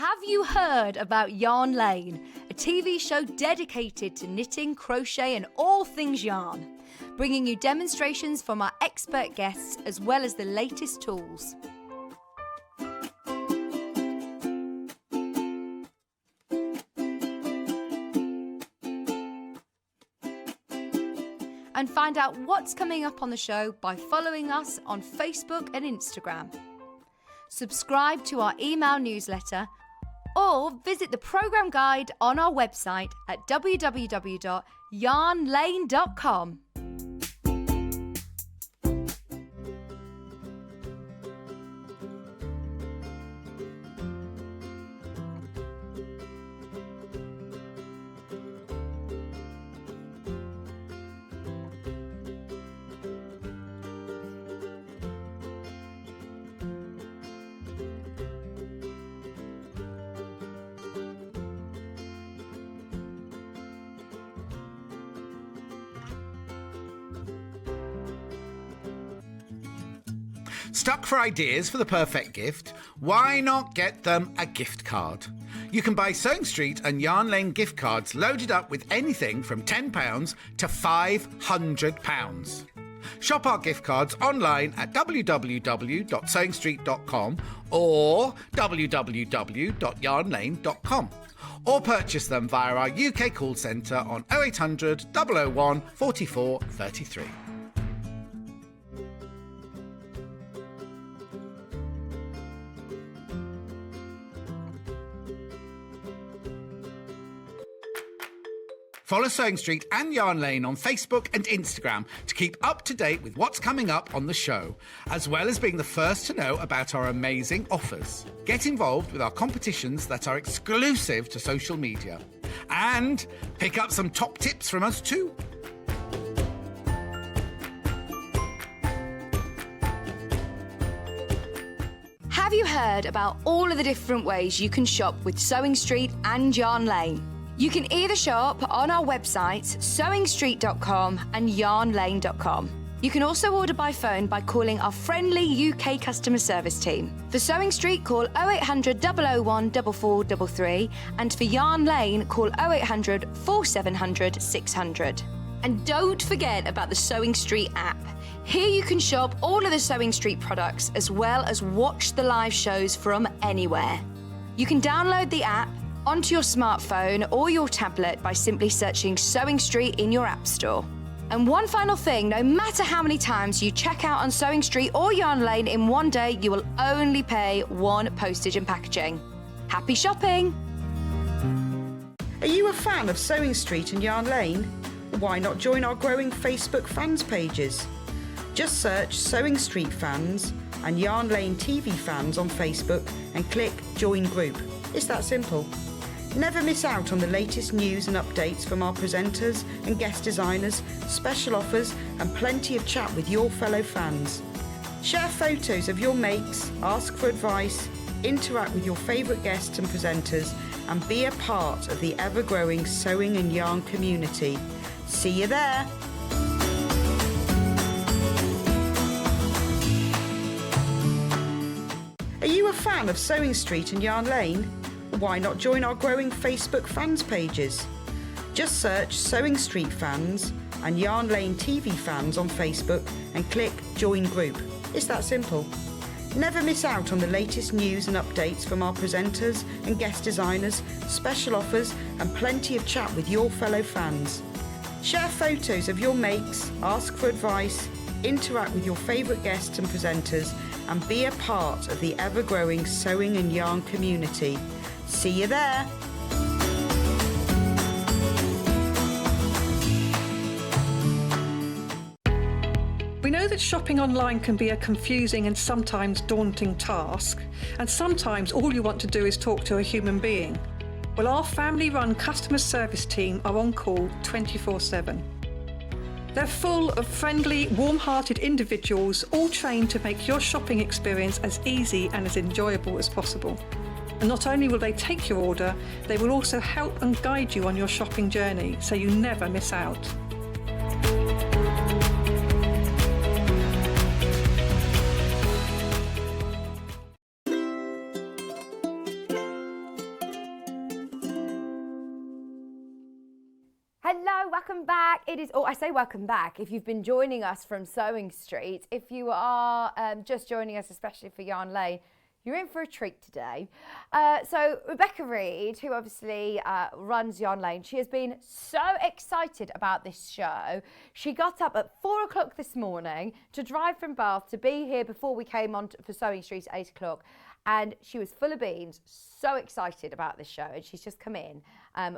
Have you heard about Yarn Lane, a TV show dedicated to knitting, crochet and all things yarn, bringing you demonstrations from our expert guests as well as the latest tools. And find out what's coming up on the show by following us on Facebook and Instagram. Subscribe to our email newsletter or visit the programme guide on our website at www.yarnlane.com. Stuck for ideas for the perfect gift? Why not get them a gift card? You can buy Sewing Street and Yarn Lane gift cards loaded up with anything from £10 to £500. Shop our gift cards online at www.sewingstreet.com or www.yarnlane.com, or purchase them via our UK call centre on 0800 001 44 33. Follow Sewing Street and Yarn Lane on Facebook and Instagram to keep up to date with what's coming up on the show, as well as being the first to know about our amazing offers. Get involved with our competitions that are exclusive to social media. And pick up some top tips from us too. Have you heard about all of the different ways you can shop with Sewing Street and Yarn Lane? You can either shop on our websites, sewingstreet.com and yarnlane.com. You can also order by phone by calling our friendly UK customer service team. For Sewing Street, call 0800 001 4433, and for Yarn Lane, call 0800 4700 600. And don't forget about the Sewing Street app. Here you can shop all of the Sewing Street products as well as watch the live shows from anywhere. You can download the app onto your smartphone or your tablet by simply searching Sewing Street in your app store. And one final thing, no matter how many times you check out on Sewing Street or Yarn Lane in one day, you will only pay one postage and packaging. Happy shopping! Are you a fan of Sewing Street and Yarn Lane? Why not join our growing Facebook fans pages? Just search Sewing Street Fans and Yarn Lane TV Fans on Facebook and click Join Group. It's that simple. Never miss out on the latest news and updates from our presenters and guest designers, special offers and plenty of chat with your fellow fans. Share photos of your makes, ask for advice, interact with your favourite guests and presenters and be a part of the ever-growing sewing and yarn community. See you there! Are you a fan of Sewing Street and Yarn Lane? Why not join our growing Facebook fans pages? Just search Sewing Street Fans and Yarn Lane TV Fans on Facebook and click Join Group. It's that simple. Never miss out on the latest news and updates from our presenters and guest designers, special offers and plenty of chat with your fellow fans. Share photos of your makes, ask for advice, interact with your favourite guests and presenters and be a part of the ever-growing sewing and yarn community. See you there! We know that shopping online can be a confusing and sometimes daunting task, and sometimes all you want to do is talk to a human being. Well, our family-run customer service team are on call 24/7. They're full of friendly, warm-hearted individuals, all trained to make your shopping experience as easy and as enjoyable as possible. And not only will they take your order, they will also help and guide you on your shopping journey, so you never miss out. it is, I say welcome back if you've been joining us from Sewing Street. If you are just joining us, especially for Yarn Lane, you're in for a treat today. So Rebecca Reed, who obviously runs Yarn Lane, she has been so excited about this show. She got up at 4 o'clock this morning to drive from Bath to be here before we came on for Sewing Street at 8 o'clock. And she was full of beans, so excited about this show. And she's just come in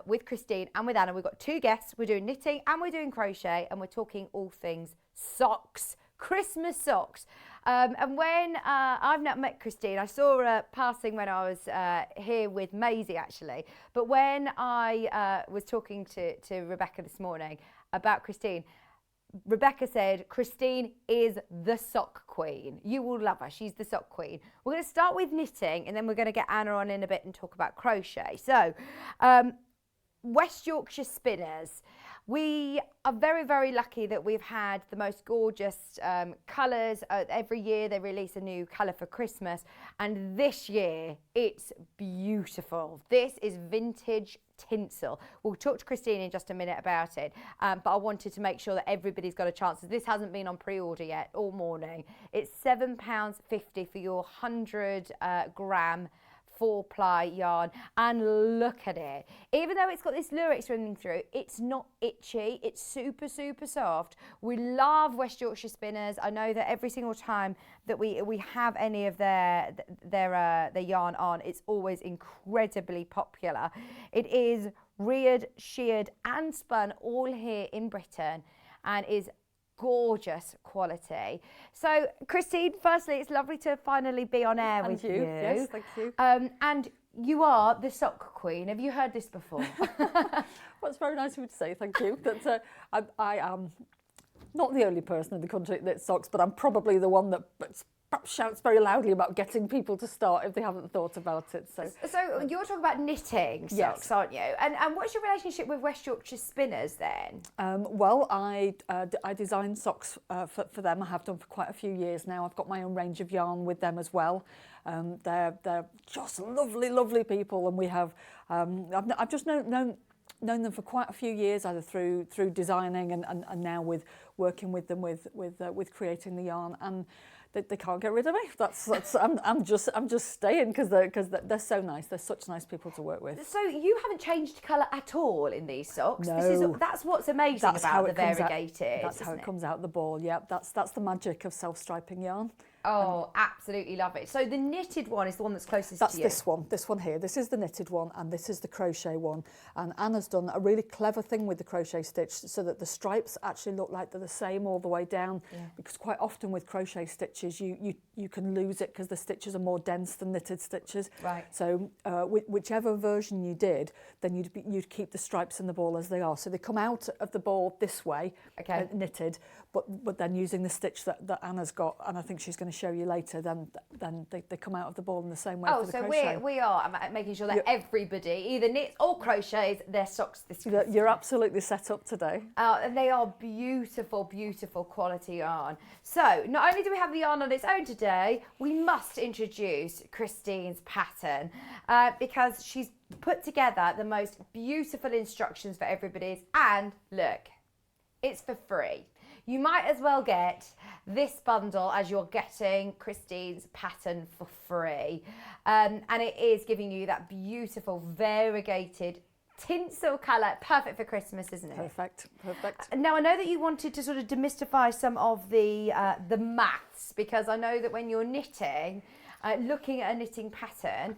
with Christine and with Anna. We've got 2 guests. We're doing knitting and we're doing crochet, and we're talking all things socks, Christmas socks. And when I've not met Christine, I saw her passing when I was here with Maisie actually. But when I was talking to Rebecca this morning about Christine, Rebecca said, Christine is the sock queen. You will love her. She's the sock queen. We're going to start with knitting, and then we're going to get Anna on in a bit and talk about crochet. So, West Yorkshire Spinners. We are very, very lucky that we've had the most gorgeous colours. Every year they release a new colour for Christmas, and this year it's beautiful. This is vintage tinsel. We'll talk to Christine in just a minute about it, but I wanted to make sure that everybody's got a chance. This hasn't been on pre-order yet all morning. It's £7.50 for your 100 gram 4-ply yarn, and look at it. Even though it's got this lurex running through, it's not itchy. It's super, super soft. We love West Yorkshire Spinners. I know that every single time that we have any of their yarn on, it's always incredibly popular. It is reared, sheared and spun all here in Britain, and is gorgeous quality. So Christine, firstly, it's lovely to finally be on air with you. Yes, thank you. And you are the sock queen. Have you heard this before? Well, it's very nice of you to say, thank you. That I am not the only person in the country that knits socks, but I'm probably the one that perhaps shouts very loudly about getting people to start if they haven't thought about it. So you're talking about knitting socks, yes, aren't you? And what's your relationship with West Yorkshire Spinners then? Well, I design socks for them. I have done for quite a few years now. I've got my own range of yarn with them as well. They're just lovely, lovely people, and we have. I've just known them for quite a few years, either through designing and now with working with them with creating the yarn, and they can't get rid of me. I'm just staying because they're so nice. They're such nice people to work with. So you haven't changed colour at all in these socks. No. That's what's amazing about the variegated. That's how it comes out the ball. Yeah, that's the magic of self-striping yarn. Oh, absolutely love it. So the knitted one is the one that's closest That's to you. this one here. This is the knitted one, and this is the crochet one. And Anna's done a really clever thing with the crochet stitch so that the stripes actually look like they're the same all the way down. Yeah. Because quite often with crochet stitches, you can lose it because the stitches are more dense than knitted stitches. Right. So whichever version you did, then you'd keep the stripes in the ball as they are. So they come out of the ball this way, okay, knitted, but then using the stitch that Anna's got, and I think she's going to show you later, then they come out of the ball in the same way for the crochet. We are making sure that everybody either knits or crochets their socks this Christmas. You're absolutely set up today. And they are beautiful, beautiful quality yarn. So not only do we have the yarn on its own today, we must introduce Christine's pattern because she's put together the most beautiful instructions for everybody. And look, it's for free. You might as well get this bundle as you're getting Christine's pattern for free. And it is giving you that beautiful variegated tinsel colour, perfect for Christmas, isn't it? Perfect. Now I know that you wanted to sort of demystify some of the maths, because I know that when you're knitting, looking at a knitting pattern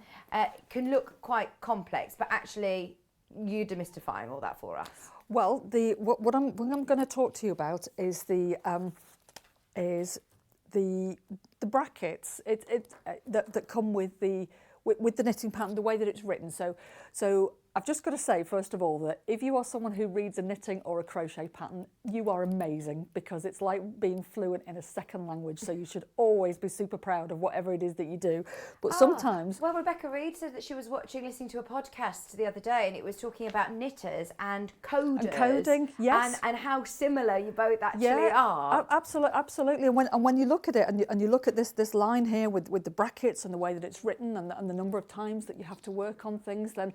can look quite complex, but actually you demystifying all that for us. Well, what I'm going to talk to you about is the brackets that come with the knitting pattern, the way that it's written. So I've just got to say, first of all, that if you are someone who reads a knitting or a crochet pattern, you are amazing, because it's like being fluent in a second language. So you should always be super proud of whatever it is that you do. But sometimes... Well, Rebecca Reed said that she was listening to a podcast the other day, and it was talking about knitters and coders. And coding, yes. And how similar you both actually are. Absolutely. And when you look at it, and you look at this line here with the brackets and the way that it's written and the number of times that you have to work on things, then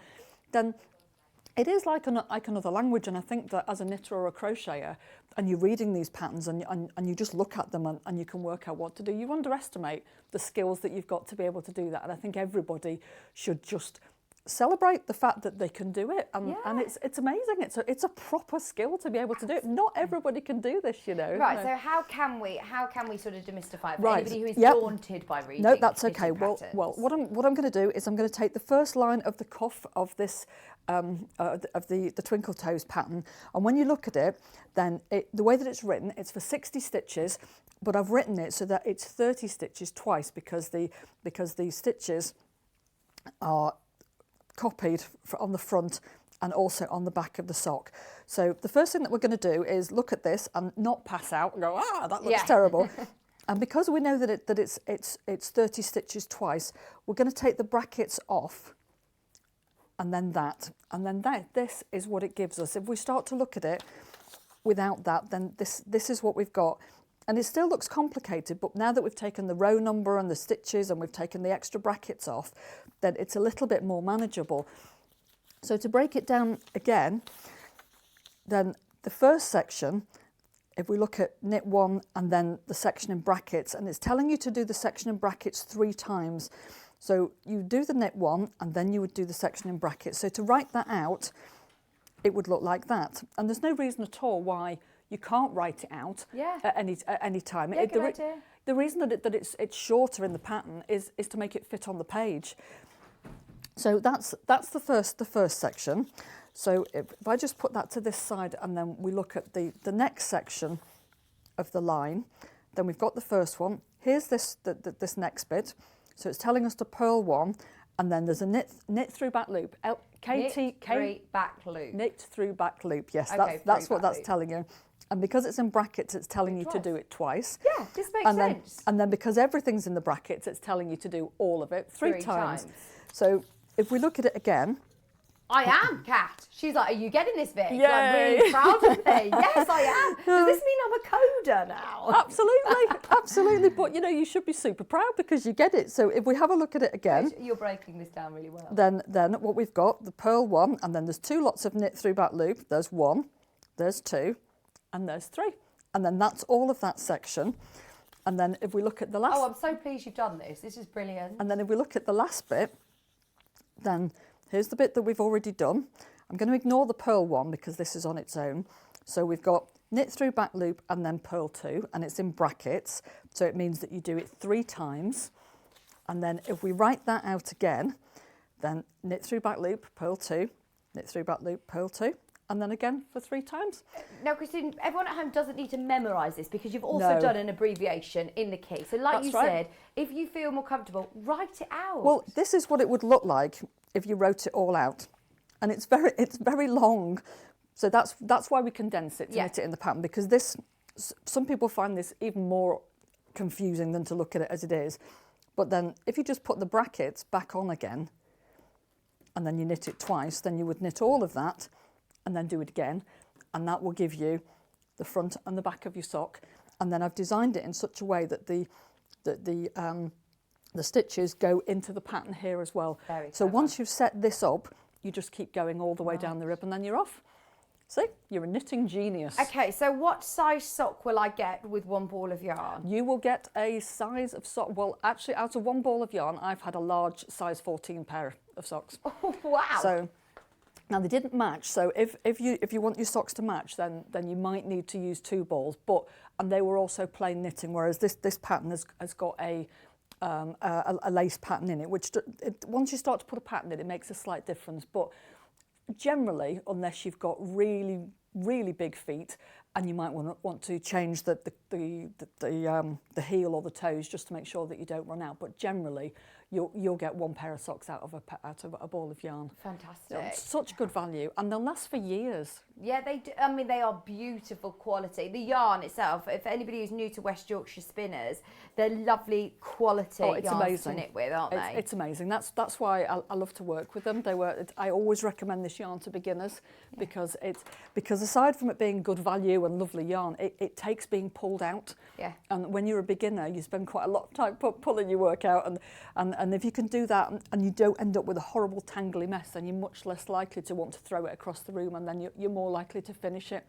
It is like another language, and I think that as a knitter or a crocheter, and you're reading these patterns and you just look at them and you can work out what to do, you underestimate the skills that you've got to be able to do that. And I think everybody should just celebrate the fact that they can do it, and it's amazing. It's a proper skill to be able to do it. Not everybody can do this, you know. Right. So how can we sort of demystify it for Right. anybody who is Yep. daunted by reading? No, that's knitting okay. Well, patterns? what I'm going to do is I'm going to take the first line of the cuff of this of the twinkle toes pattern, and when you look at it, then the way that it's written, it's for 60 stitches, but I've written it so that it's 30 stitches twice because the stitches are copied on the front and also on the back of the sock. So the first thing that we're going to do is look at this and not pass out and go, that looks terrible. And because we know that it's 30 stitches twice, we're going to take the brackets off, and then this is what it gives us. If we start to look at it without that, then this is what we've got. And it still looks complicated, but now that we've taken the row number and the stitches and we've taken the extra brackets off, then it's a little bit more manageable. So to break it down again, then the first section, if we look at knit 1 and then the section in brackets, and it's telling you to do the section in brackets 3 times. So you do the knit 1 and then you would do the section in brackets. So to write that out, it would look like that. And there's no reason at all why you can't write it out at any time. Yeah, good idea. The reason that it's shorter in the pattern is to make it fit on the page. So that's the first section. So if I just put that to this side and then we look at the next section of the line, then we've got the first one. Here's this next bit. So it's telling us to purl 1, and then there's a knit through back loop. Knit through back loop. Knit through back loop. Yes, Okay, that's what back that's loop. telling you. And because it's in brackets, it's telling you to do it twice. Yeah, this makes sense. And then because everything's in the brackets, it's telling you to do all of it three times. So if we look at it again. I am, Kat. She's like, are you getting this bit? Yay. I'm really proud of me. Yes, I am. Does this mean I'm a coder now? Absolutely, absolutely. But, you should be super proud because you get it. So if we have a look at it again. You're breaking this down really well. Then what we've got, the purl 1, and then there's 2 lots of knit through back loop. There's 1, there's 2, and there's 3. And then that's all of that section. And then if we look at the last... Oh, I'm so pleased you've done this. This is brilliant. And then if we look at the last bit, then here's the bit that we've already done. I'm going to ignore the purl 1 because this is on its own. So we've got knit through back loop and then purl 2, and it's in brackets. So it means that you do it 3 times. And then if we write that out again, then knit through back loop, purl 2, knit through back loop, purl 2, and then again for 3 times. Now, Christine, everyone at home doesn't need to memorise this because you've also done an abbreviation in the key. So like you said, if you feel more comfortable, write it out. Well, this is what it would look like if you wrote it all out. And it's very long. So that's why we condense it to knit it in the pattern, because some people find this even more confusing than to look at it as it is. But then if you just put the brackets back on again and then you knit it twice, then you would knit all of that and then do it again, and that will give you the front and the back of your sock. And then I've designed it in such a way that the stitches go into the pattern here as well. So once you've set this up, you just keep going all the way down the rib and then you're off. See, you're a knitting genius. Okay, so what size sock will I get with 1 ball of yarn? You will get a size of sock. Well, actually, out of 1 ball of yarn, I've had a large size 14 pair of socks. Oh, wow. So now they didn't match. So if you want your socks to match, then you might need to use 2 balls. And they were also plain knitting, whereas this pattern has got a lace pattern in it, which once you start to put a pattern in, it makes a slight difference. But generally, unless you've got really, really big feet, and you might want to change the heel or the toes just to make sure that you don't run out. But generally, you'll get 1 pair of socks out of a ball of yarn. Fantastic. Such good value, and they'll last for years. Yeah, they do. I mean, they are beautiful quality. The yarn itself, if anybody who's new to West Yorkshire spinners, they're lovely quality yarns amazing. to knit with, aren't they? It's amazing. That's why I love to work with them. I always recommend this yarn to beginners because aside from it being good value and lovely yarn, it takes being pulled out. Yeah. And when you're a beginner, you spend quite a lot of time pulling your work out, and And if you can do that and you don't end up with a horrible tangly mess, then you're much less likely to want to throw it across the room, and then you're more likely to finish it.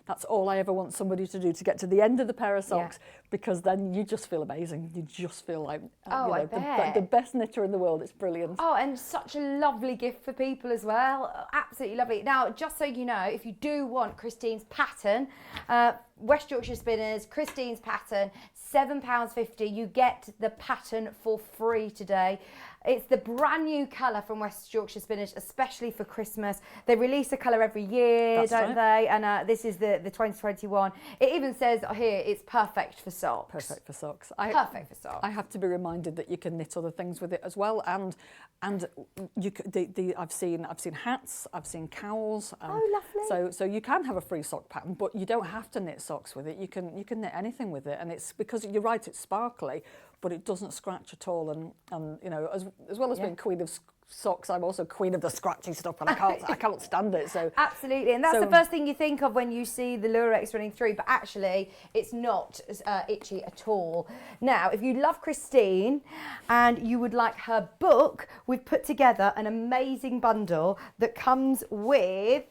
That's all I ever want somebody to do, to get to the end of the pair of socks, because then you just feel amazing. You just feel like the best knitter in the world. It's brilliant. Oh, and such a lovely gift for people as well. Absolutely lovely. Now, just so you know, if you do want Christine's pattern, West Yorkshire Spinners, Christine's pattern, £7.50. You get the pattern for free today. It's the brand new colour from West Yorkshire Spinners, especially for Christmas. They release a colour every year, don't they? And this is the 2021. It even says here it's perfect for socks. Perfect for socks. Perfect for socks. I have to be reminded that you can knit other things with it as well, and you I've seen hats, I've seen cowls. Oh, lovely. So you can have a free sock pattern, but you don't have to knit socks with it. You can knit anything with it, and it's because you're right, it's sparkly, but it doesn't scratch at all. And you know, as well as being queen of socks, I'm also queen of the scratchy stuff, and I can't stand it. So absolutely, and that's the first thing you think of when you see the Lurex running through, but actually it's not itchy at all. Now, if you love Christine and you would like her book, we've put together an amazing bundle that comes with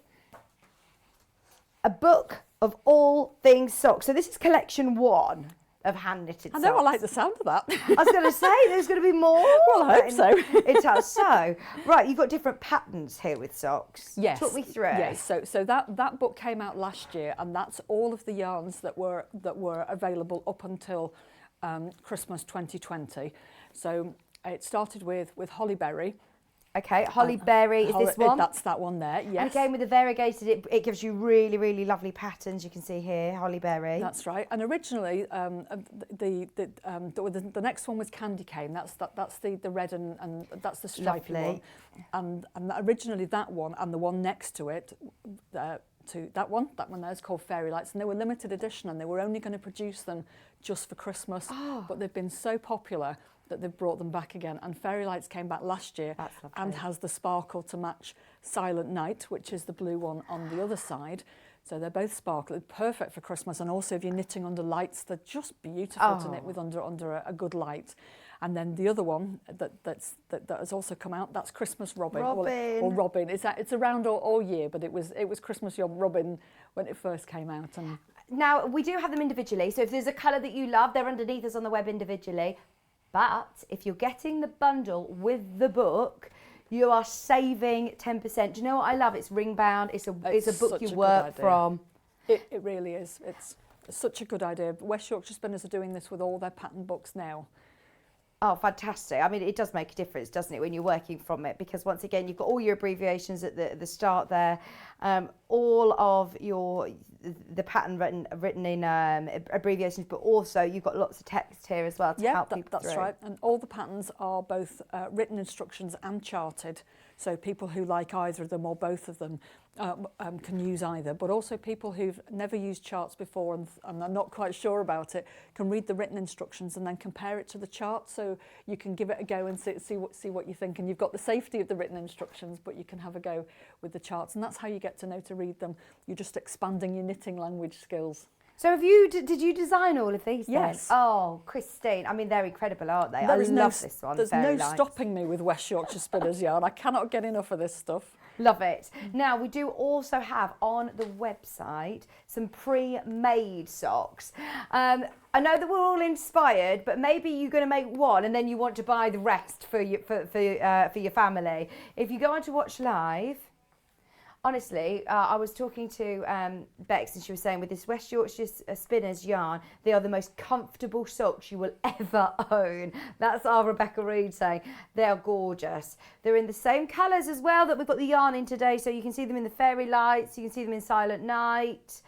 a book of all things socks. So this is collection 1 of hand knitted socks. I know, I like the sound of that. I was going to say there's going to be more. Well, I hope so. It does. So, right, you've got different patterns here with socks. Yes. Talk me through. Yes. So that book came out last year, and that's all of the yarns that were available up until Christmas 2020. So it started with Hollyberry. Okay, Hollyberry is this one? That's that one there, yes. And again with the variegated, it gives you really, really lovely patterns. You can see here, Hollyberry. That's right. And originally, the next one was Candy Cane. That's the red and that's the stripy one. And originally that one and the one next to it, that one there is called Fairy Lights, and they were limited edition, and they were only going to produce them just for Christmas. But they've been so popular that they've brought them back again. And Fairy Lights came back last year and has the sparkle to match Silent Night, which is the blue one on the other side. So they're both sparkly, perfect for Christmas. And also if you're knitting under lights, they're just beautiful to knit with under a good light. And then the other one that has also come out, that's Christmas Robin. Or Robin. It's around all year, but it was Christmas Robin when it first came out. And now, we do have them individually. So if there's a colour that you love, they're underneath us on the web individually. But if you're getting the bundle with the book, you are saving 10%. Do you know what I love? It's ring bound. It's a book you work from. It really is. It's such a good idea. West Yorkshire Spinners are doing this with all their pattern books now. Oh, fantastic. I mean, it does make a difference, doesn't it, when you're working from it? Because once again, you've got all your abbreviations at the start there, all of the pattern written in abbreviations, but also you've got lots of text here as well to help people that's through. right. And all the patterns are both written instructions and charted. So people who like either of them or both of them can use either. But also people who've never used charts before and are not quite sure about it can read the written instructions and then compare it to the chart. So you can give it a go and see what you think. And you've got the safety of the written instructions, but you can have a go with the charts. And that's how you get to know to read them. You're just expanding your knitting language skills. So did you design all of these? Yes. Then? Oh, Christine. I mean, they're incredible, aren't they? I love this one. There's no stopping me with West Yorkshire Spinners yarn. I cannot get enough of this stuff. Love it. Now, we do also have on the website some pre-made socks. I know that we're all inspired, but maybe you're going to make one and then you want to buy the rest for your family. If you go on to watch live, honestly, I was talking to Bex and she was saying with this West Yorkshire Spinners yarn, they are the most comfortable socks you will ever own. That's our Rebecca Reed saying. They are gorgeous. They're in the same colours as well that we've got the yarn in today. So you can see them in the Fairy Lights, you can see them in Silent Night,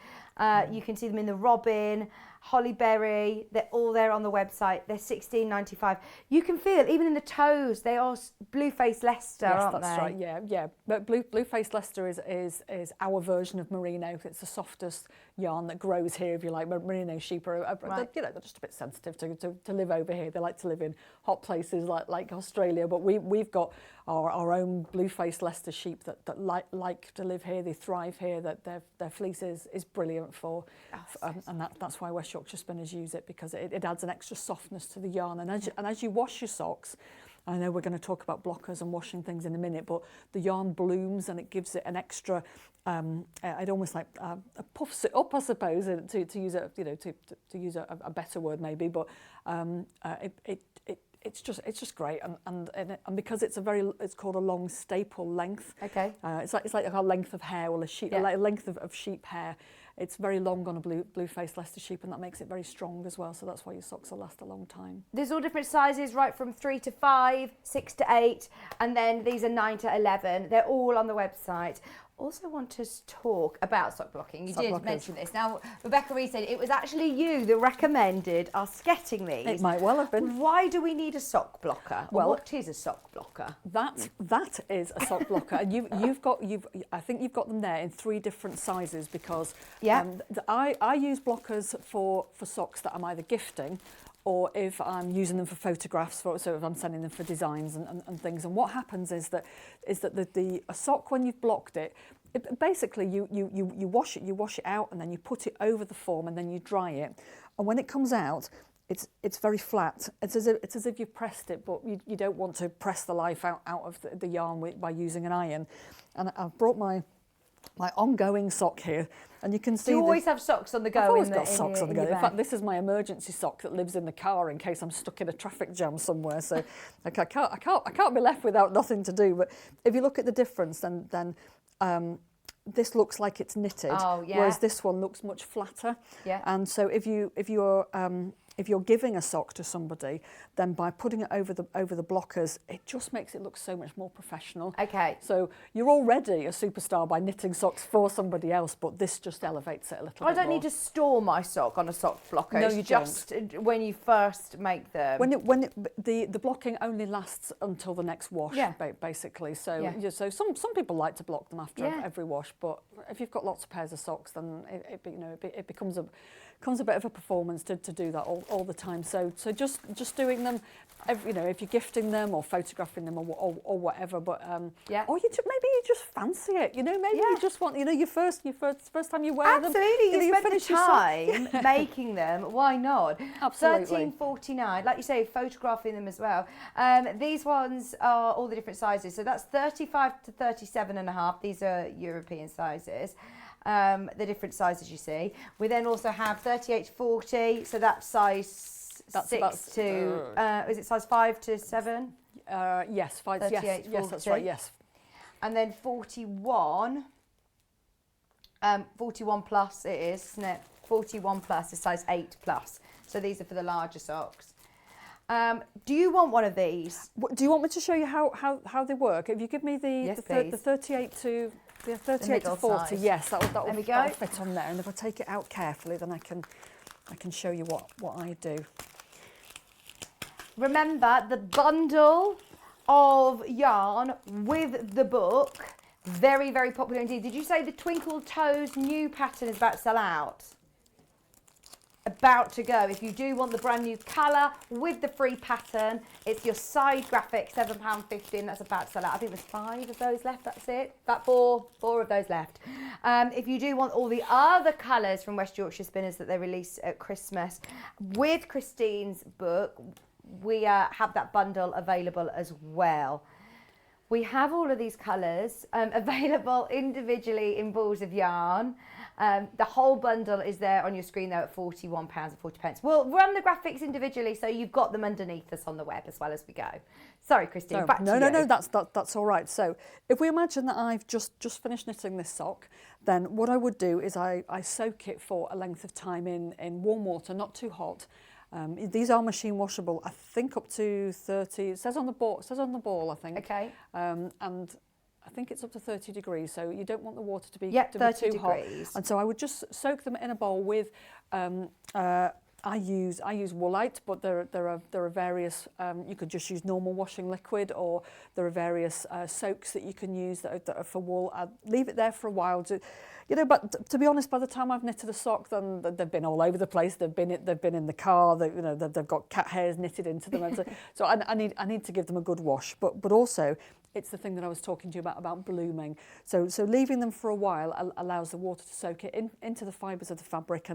you can see them in the Robin, Hollyberry. They're all there on the website. They're $16.95. You can feel even in the toes they are Blue-Faced Leicester, aren't they? Yes, that's right. Yeah. But Blue-Faced Leicester is our version of merino. It's the softest yarn that grows here, if you like. Merino sheep are they're just a bit sensitive to live over here. They like to live in hot places like Australia. But we've got our own Blue-Faced Leicester sheep that like to live here. They thrive here. That their fleece is brilliant for, and that's why West Yorkshire Spinners use it, because it adds an extra softness to the yarn. And as you wash your socks, I know we're going to talk about blockers and washing things in a minute, but the yarn blooms and it gives it an extra, it almost like puffs it up, I suppose, to use a, to use a better word maybe, but it's just great, and because it's called a long staple length. Okay. It's like a length of hair, or a length of sheep hair. It's very long on a blue-faced Leicester sheep, and that makes it very strong as well. So that's why your socks will last a long time. There's all different sizes, right from 3 to 5, 6 to 8, and then these are 9 to 11. They're all on the website. Also want to talk about sock blocking. You did mention this. Now, Rebecca Reed said it was actually you that recommended us getting these. It might well have been. Why do we need a sock blocker? Well, what is a sock blocker? That is a sock blocker, and I think you've got them there in 3 different sizes, because I use blockers for socks that I'm either gifting, or if I'm using them for photographs, so if I'm sending them for designs and things. And what happens is that a sock, when you've blocked it, basically you wash it out, and then you put it over the form, and then you dry it. And when it comes out, it's very flat. It's as if you've pressed it, but you don't want to press the life out of the yarn by using an iron. And I've brought my ongoing sock here, and you can see. Do you always have socks on the go? I've always got socks on the go. In bag? fact, this is my emergency sock that lives in the car in case I'm stuck in a traffic jam somewhere. So I can't be left without nothing to do. But if you look at the difference, then this looks like it's knitted, whereas this one looks much flatter. Yeah. And so if you're giving a sock to somebody, then by putting it over the blockers, it just makes it look so much more professional. Okay. So you're already a superstar by knitting socks for somebody else, but this just elevates it a little bit I don't more. need to store my sock on a sock blocker. No, it's you just when you first make them. The blocking only lasts until the next wash, basically. So so some people like to block them after every wash, but if you've got lots of pairs of socks, then it becomes a bit of a performance to do that all the time. So just doing them, if you're gifting them or photographing them or whatever. But or maybe you just fancy it. Maybe you just want your first time you wear them. Absolutely, you spend the finish your time making them. Why not? Absolutely. $13.49. Like you say, photographing them as well. These ones are all the different sizes. So that's 35 to 37.5. These are European sizes. The different sizes you see. We then also have 38 to 40, so that's size 6 to, is it size 5 to 7? Yes, 5, 38, yes, 40. that's right, yes. And then 41, 41 plus it is, isn't it? 41 plus is size 8 plus. So these are for the larger socks. Do you want one of these? Do you want me to show you how they work? If you give me the 38 to... The 38 to 40, size. Yes, that'll fit on there. And if I take it out carefully, then I can show you what I do. Remember, the bundle of yarn with the book, very, very popular indeed. Did you say the Twinkle Toes new pattern is about to sell out? About to go. If you do want the brand new colour with the free pattern, it's your side graphic, £7.50, and that's about to sell out. I think there's 5 of those left, that's it. About four of those left. If you do want all the other colours from West Yorkshire Spinners that they release at Christmas, with Christine's book, we have that bundle available as well. We have all of these colours available individually in balls of yarn. The whole bundle is there on your screen there at £41.40. We'll run the graphics individually, so you've got them underneath us on the web as well as we go. Sorry, Christine, back to you. No, that's all right. So if we imagine that I've just finished knitting this sock, then what I would do is I soak it for a length of time in warm water, not too hot. These are machine washable, I think up to 30, it says on the ball, I think. Okay. And I think it's up to 30 degrees, so you don't want the water to be, too hot. And so I would just soak them in a bowl with, I use Woolite, but there are various, you could just use normal washing liquid, or there are various soaks that you can use that are for wool. I'd leave it there for a while but to be honest, by the time I've knitted a sock, then they've been all over the place. They've been in the car. They've got cat hairs knitted into them. And so I need to give them a good wash. But also, it's the thing that I was talking to you about blooming. So leaving them for a while allows the water to soak it into the fibres of the fabric,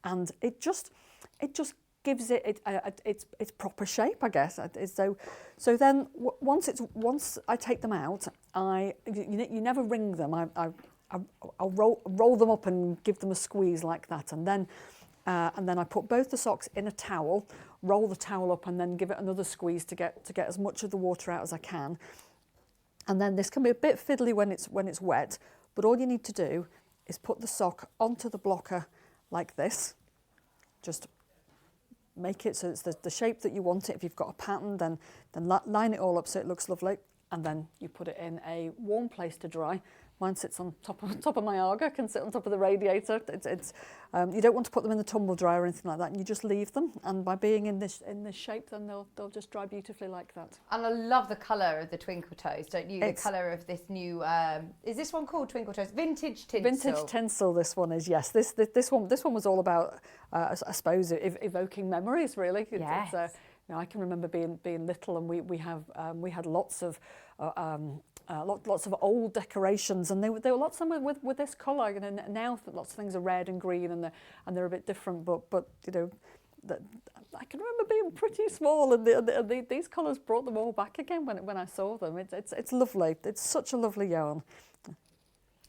and it just gives it its proper shape, I guess. So then once I take them out, you never wring them. I'll roll them up and give them a squeeze like that, and then I put both the socks in a towel, roll the towel up, and then give it another squeeze to get as much of the water out as I can. And then this can be a bit fiddly when it's wet, but all you need to do is put the sock onto the blocker like this. Just make it so it's the shape that you want it. If you've got a pattern, then line it all up so it looks lovely, and then you put it in a warm place to dry. Mine sits on top of my Arga, can sit on top of the radiator. You don't want to put them in the tumble dryer or anything like that, and you just leave them. And by being in this shape, then they'll just dry beautifully like that. And I love the colour of the Twinkle Toes, don't you? The colour of this new, is this one called Twinkle Toes? Vintage Tinsel. Vintage Tinsel, this one is, yes. This one was all about, I suppose, evoking memories, really. Yes. I can remember being little, and we had lots of old decorations, and they were lots of them with this colour. You know, now lots of things are red and green, and they're a bit different. But you know, I can remember being pretty small, and these colours brought them all back again when I saw them. It's lovely. It's such a lovely yarn.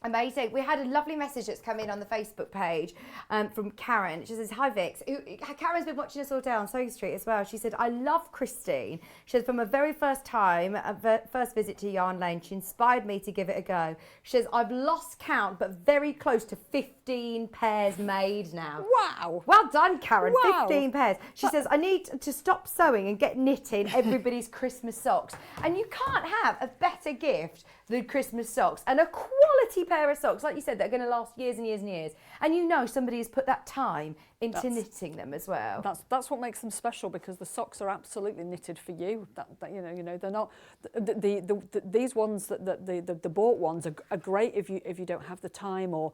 Amazing. We had a lovely message that's come in on the Facebook page from Karen. She says, hi Vix. Karen's been watching us all day on Sewing Street as well. She said, I love Christine. She said, from a very first time, first visit to Yarn Lane, she inspired me to give it a go. She says, I've lost count, but very close to 15 pairs made now. Wow. Well done, Karen. Wow. 15 pairs. She says, I need to stop sewing and get knitting everybody's Christmas socks. And you can't have a better gift than Christmas socks, and a quality pair of socks, like you said, that are going to last years and years and years. And you know somebody has put that time into knitting them as well. That's what makes them special, because the socks are absolutely knitted for you. That you know they're not these ones the bought ones are great if you don't have the time or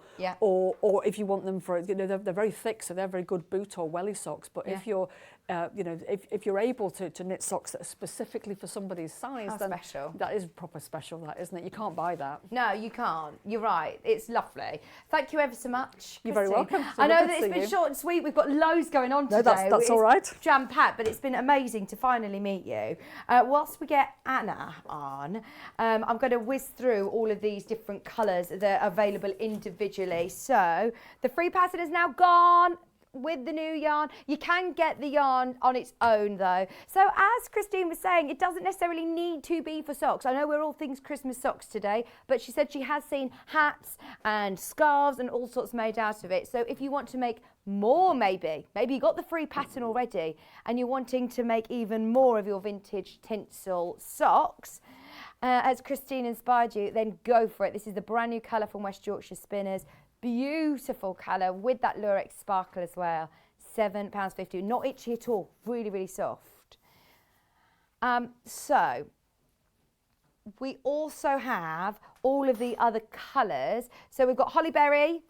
if you want them for they're very thick, so they're very good boot or welly socks. But if you're if you're able to knit socks that are specifically for somebody's size, then special. That is proper special, that, isn't it? You can't buy that. No, you can't. You're right. It's lovely. Thank you ever so much, You're very welcome. I know that it's been short and sweet. We've got loads going on today. No, that's all right. Jam-packed, but it's been amazing to finally meet you. Whilst we get Anna on, I'm going to whiz through all of these different colours that are available individually. So the free pattern is now gone with the new yarn. You can get the yarn on its own though. So as Christine was saying, it doesn't necessarily need to be for socks. I know we're all things Christmas socks today, but she said she has seen hats and scarves and all sorts made out of it. So if you want to make more, maybe you got the free pattern already and you're wanting to make even more of your vintage tinsel socks, as Christine inspired you, then go for it. This is the brand new colour from West Yorkshire Spinners. Beautiful colour with that lurex sparkle as well. £7.50, not itchy at all, really, really soft. So we also have all of the other colours. So we've got Hollyberry.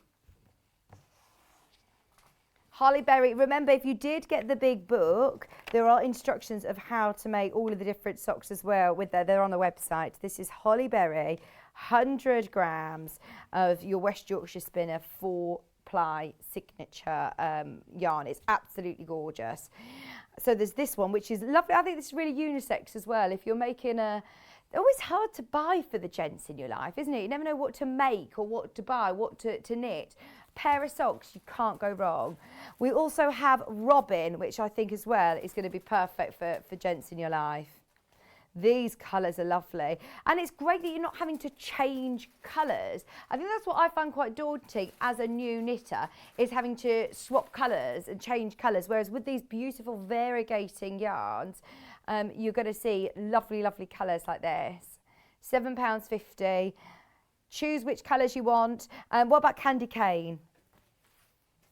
Hollyberry, remember if you did get the big book, there are instructions of how to make all of the different socks as well. They're on the website. This is Hollyberry. 100 grams of your West Yorkshire Spinner 4-ply signature yarn. It's absolutely gorgeous. So there's this one, which is lovely. I think this is really unisex as well. If you're making always hard to buy for the gents in your life, isn't it? You never know what to make or what to buy, what to knit. Pair of socks, you can't go wrong. We also have Robin, which I think as well is going to be perfect for gents in your life. These colours are lovely, and it's great that you're not having to change colours. I think that's what I find quite daunting as a new knitter, is having to swap colours and change colours, whereas with these beautiful variegating yarns, you're going to see lovely, lovely colours like this. £7.50. Choose which colours you want. What about candy cane?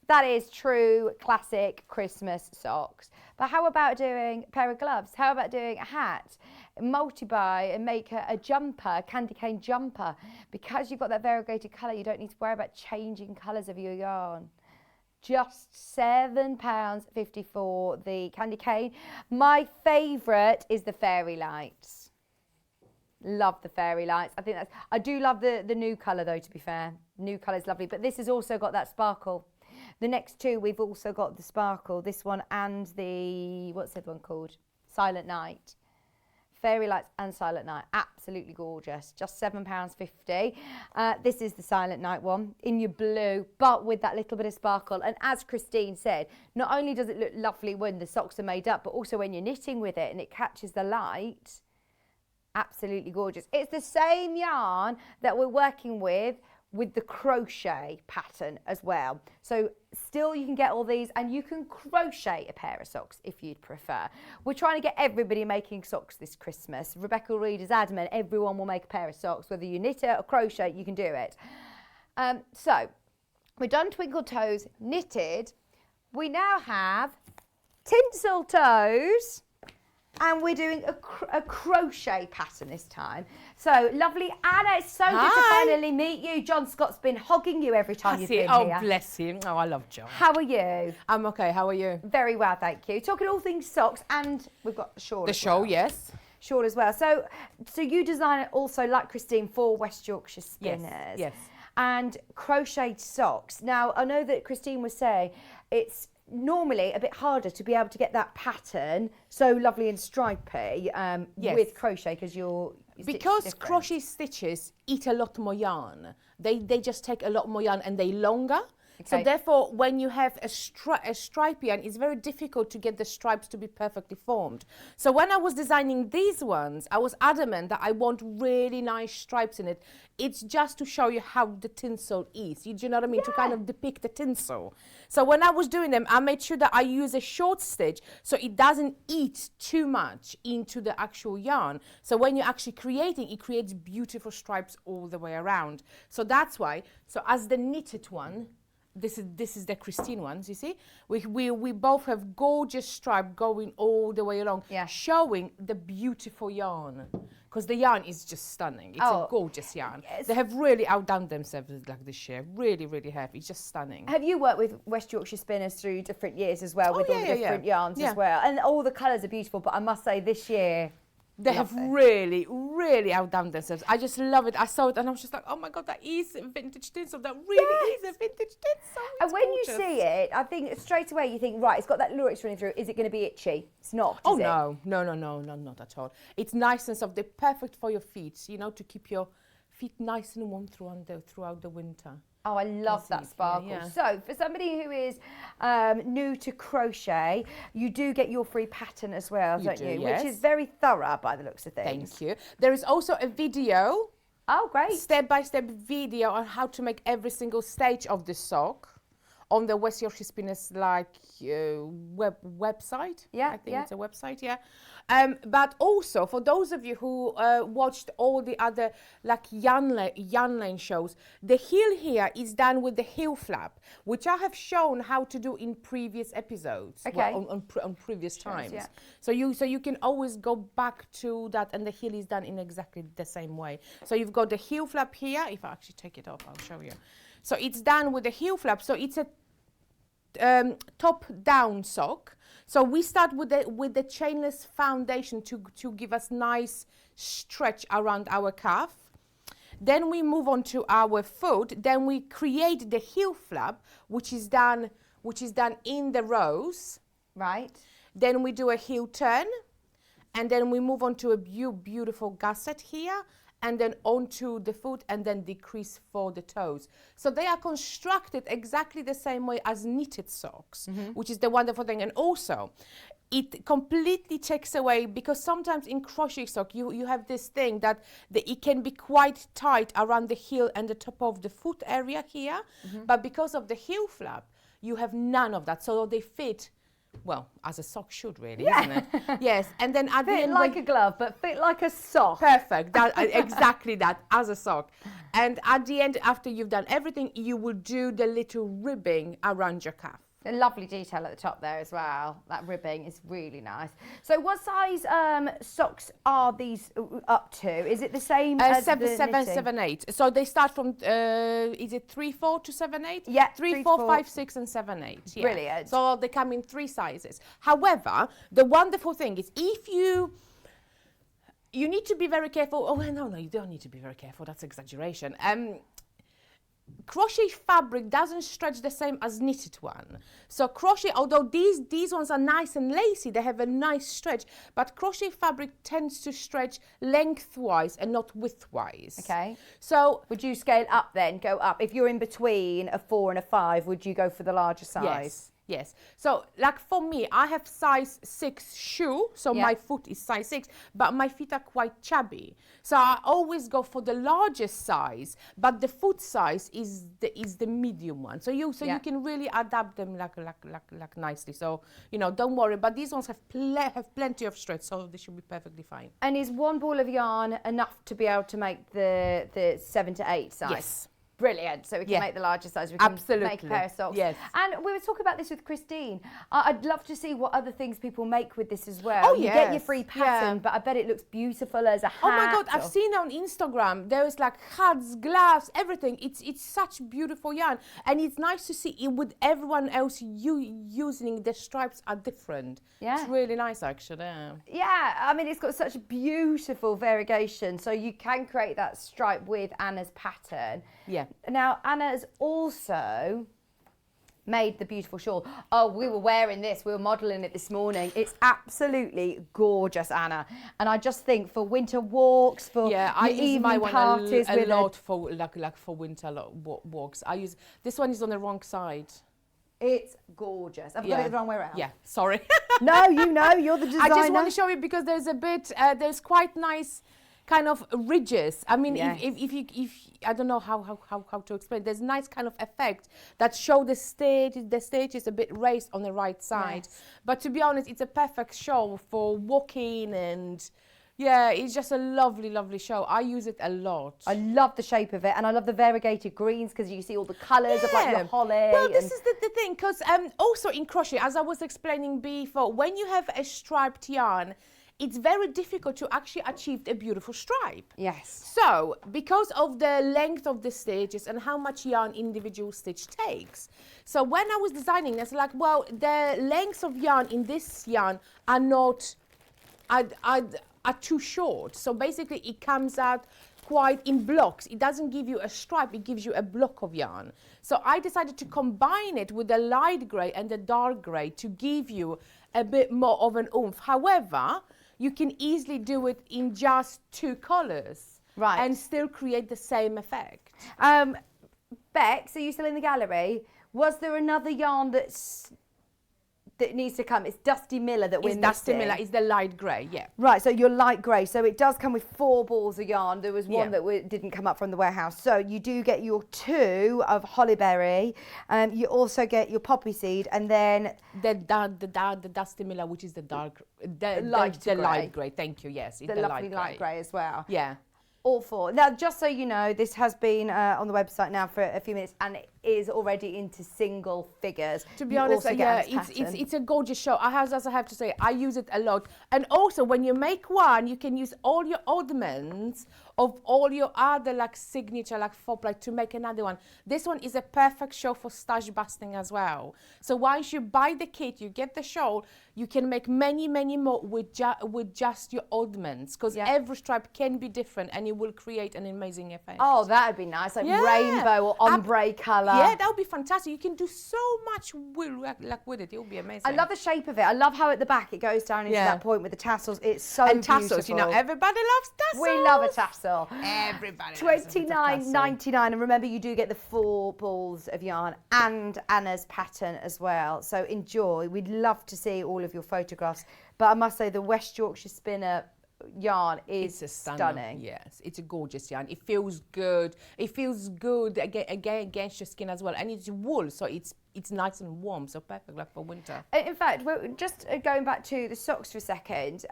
That is true classic Christmas socks. But how about doing a pair of gloves? How about doing a hat? Multi-buy and make a jumper, a candy cane jumper. Because you've got that variegated colour, you don't need to worry about changing colours of your yarn. Just £7.50 for the candy cane. My favourite is the fairy lights. Love the fairy lights. I do love the new colour though, to be fair. New colour is lovely, but this has also got that sparkle. The next two, we've also got the sparkle, this one and the, what's the other one called? Silent Night. Fairy Lights and Silent Night, absolutely gorgeous, just £7.50. This is the Silent Night one in your blue, but with that little bit of sparkle. And as Christine said, not only does it look lovely when the socks are made up, but also when you're knitting with it and it catches the light, absolutely gorgeous. It's the same yarn that we're working with the crochet pattern as well. So still you can get all these and you can crochet a pair of socks if you'd prefer. We're trying to get everybody making socks this Christmas. Rebecca Reed is adamant everyone will make a pair of socks. Whether you knit it or crochet, you can do it. So we've done twinkle toes knitted. We now have tinsel toes. And we're doing a crochet pattern this time. So lovely Anna, it's so good to finally meet you. John Scott's been hogging you every time you've been here. Oh, bless him. Oh, I love John. How are you? I'm okay. How are you? Very well, thank you. Talking all things socks, and we've got the shawl. The shawl, yes. Shawl as well. So you design it also, like Christine, for West Yorkshire spinners. Yes. And crocheted socks. Now, I know that Christine was saying it's normally a bit harder to be able to get that pattern so lovely and stripy with crochet because crochet stitches eat a lot more yarn. They just take a lot more yarn and they're longer. Okay. So therefore, when you have a stripy yarn, it's very difficult to get the stripes to be perfectly formed. So when I was designing these ones, I was adamant that I want really nice stripes in it. It's just to show you how the tinsel is. Do you know what I mean? Yeah. To kind of depict the tinsel. So when I was doing them, I made sure that I use a short stitch so it doesn't eat too much into the actual yarn. So when you're actually creating, it creates beautiful stripes all the way around. So that's why. So as the knitted one, this is the Christine ones, you see? We both have gorgeous stripe going all the way along, showing the beautiful yarn. Because the yarn is just stunning. It's a gorgeous yarn. Yes. They have really outdone themselves like this year. Really, really have. It's just stunning. Have you worked with West Yorkshire spinners through different years as well, with all the different yarns as well? And all the colours are beautiful, but I must say this year, they have really, really outdone themselves. I just love it. I saw it and I was just like, oh my God, that is vintage tinsel. That really is a vintage tinsel. And when you see it, I think straight away you think, right, it's got that lurex running through. Is it going to be itchy? It's not, is it? No, not at all. It's nice and soft. They're perfect for your feet, you know, to keep your feet nice and warm throughout the winter. Oh, I love that sparkle. Yeah. So, for somebody who is new to crochet, you do get your free pattern as well, don't you? Yes. Which is very thorough by the looks of things. Thank you. There is also a video. Oh, great. Step-by-step video on how to make every single stage of the sock on the West Yorkshire Spinners website. Yeah, I think it's a website, but also for those of you who watched all the other like yarn lane shows, the heel here is done with the heel flap, which I have shown how to do in previous episodes, on previous times. Yeah. So you can always go back to that, and the heel is done in exactly the same way. So you've got the heel flap here. If I actually take it off, I'll show you. So it's done with the heel flap. So it's a top-down sock. So we start with the chainless foundation to give us nice stretch around our calf. Then we move on to our foot. Then we create the heel flap, which is done in the rows. Right. Then we do a heel turn, and then we move on to a beautiful gusset here, and then onto the foot, and then decrease for the toes. So they are constructed exactly the same way as knitted socks, which is the wonderful thing. And also, it completely takes away, because sometimes in crochet sock, you have this thing that it can be quite tight around the heel and the top of the foot area here, but because of the heel flap, you have none of that. So they fit, well, as a sock should, really, isn't it? Yes, and then at the end, like a glove, but fit like a sock. Perfect. Exactly that, as a sock. And at the end, after you've done everything, you will do the little ribbing around your calf. A lovely detail at the top there as well. That ribbing is really nice. So what size socks are these up to? Is it the same as 7, 8. So they start from, is it 3, 4 to 7, 8? Yeah. 3, 4, 5, 6 and 7, 8. Yeah. Brilliant. So they come in 3 sizes. However, the wonderful thing is if you need to be very careful. Oh, no, you don't need to be very careful. That's exaggeration. crochet fabric doesn't stretch the same as knitted one. So crochet, although these ones are nice and lacy, they have a nice stretch, but crochet fabric tends to stretch lengthwise and not widthwise. Okay. So would you scale up then, go up? If you're in between a 4 and a 5, would you go for the larger size? yes. Yes. So like for me, I have size 6 shoe, so my foot is size 6, but my feet are quite chubby. So I always go for the largest size, but the foot size is the medium one. So you can really adapt them like nicely. So, you know, don't worry, but these ones have plenty of stretch, so they should be perfectly fine. And is one ball of yarn enough to be able to make the 7 to 8 size? Yes. Brilliant. So we can make the larger size. We can make a pair of socks. Yes. And we were talking about this with Christine. I'd love to see what other things people make with this as well. Oh, you get your free pattern, but I bet it looks beautiful as a hat. Oh my God, I've seen on Instagram, there's like hats, gloves, everything. It's such beautiful yarn. And it's nice to see it with everyone else using the stripes are different. Yeah. It's really nice actually. Yeah, I mean, it's got such beautiful variegation. So you can create that stripe with Anna's pattern. Yeah. Now, Anna has also made the beautiful shawl. Oh, we were wearing this. We were modelling it this morning. It's absolutely gorgeous, Anna. And I just think for winter walks, for I use my one parties a lot for like for winter walks. I use this one is on the wrong side. It's gorgeous. I've got it the wrong way around. Yeah, sorry. No, you know, you're the designer. I just want to show you because there's a bit, there's quite nice kind of ridges. I mean, if I don't know how to explain. There's nice kind of effect that show the stage is a bit raised on the right side. Yes. But to be honest, it's a perfect show for walking and. Yeah, it's just a lovely, lovely show. I use it a lot. I love the shape of it, and I love the variegated greens because you see all the colours of like the holly. Well, this is the thing, because also in crochet, as I was explaining before, when you have a striped yarn, it's very difficult to actually achieve a beautiful stripe. Yes. So, because of the length of the stitches and how much yarn individual stitch takes. So when I was designing, I was like, well, the lengths of yarn in this yarn are not, are too short. So basically it comes out quite in blocks. It doesn't give you a stripe, it gives you a block of yarn. So I decided to combine it with the light grey and the dark grey to give you a bit more of an oomph. However, you can easily do it in just 2 colours. Right. And still create the same effect. Bex, are you still in the gallery? Was there another yarn that needs to come? It's Dusty Miller that we're missing. Dusty Miller is the light grey, yeah. Right, so you're light grey. So it does come with 4 balls of yarn. There was one that didn't come up from the warehouse. So you do get your 2 of Hollyberry. You also get your poppy seed, and then the Dusty Miller, which is the dark, the light grey. Thank you. Yes, it's the lovely light grey as well. Yeah. All 4. Now, just so you know, this has been on the website now for a few minutes, and it is already into single figures. To be honest, it's a gorgeous show. I have to say, I use it a lot. And also, when you make one, you can use all your oddments of all your other like signature like faux plait to make another one. This one is a perfect show for stash busting as well. So once you buy the kit, you get the shawl, you can make many more with just your oddments, because every stripe can be different and it will create an amazing effect. Oh, that would be nice, like rainbow or ombre colour. Yeah, that would be fantastic. You can do so much with it. It will be amazing. I love the shape of it. I love how at the back it goes down into that point with the tassels. It's so and tassels, beautiful. you know, everybody loves tassels. We love a tassel. Everybody $29.99, and remember you do get the 4 balls of yarn and Anna's pattern as well. So enjoy. We'd love to see all of your photographs, but I must say the West Yorkshire Spinner yarn is stunning. Yes, it's a gorgeous yarn. It feels good. It feels good against your skin as well, and it's wool, so it's nice and warm, so perfect like for winter. In fact, we're just going back to the socks for a second.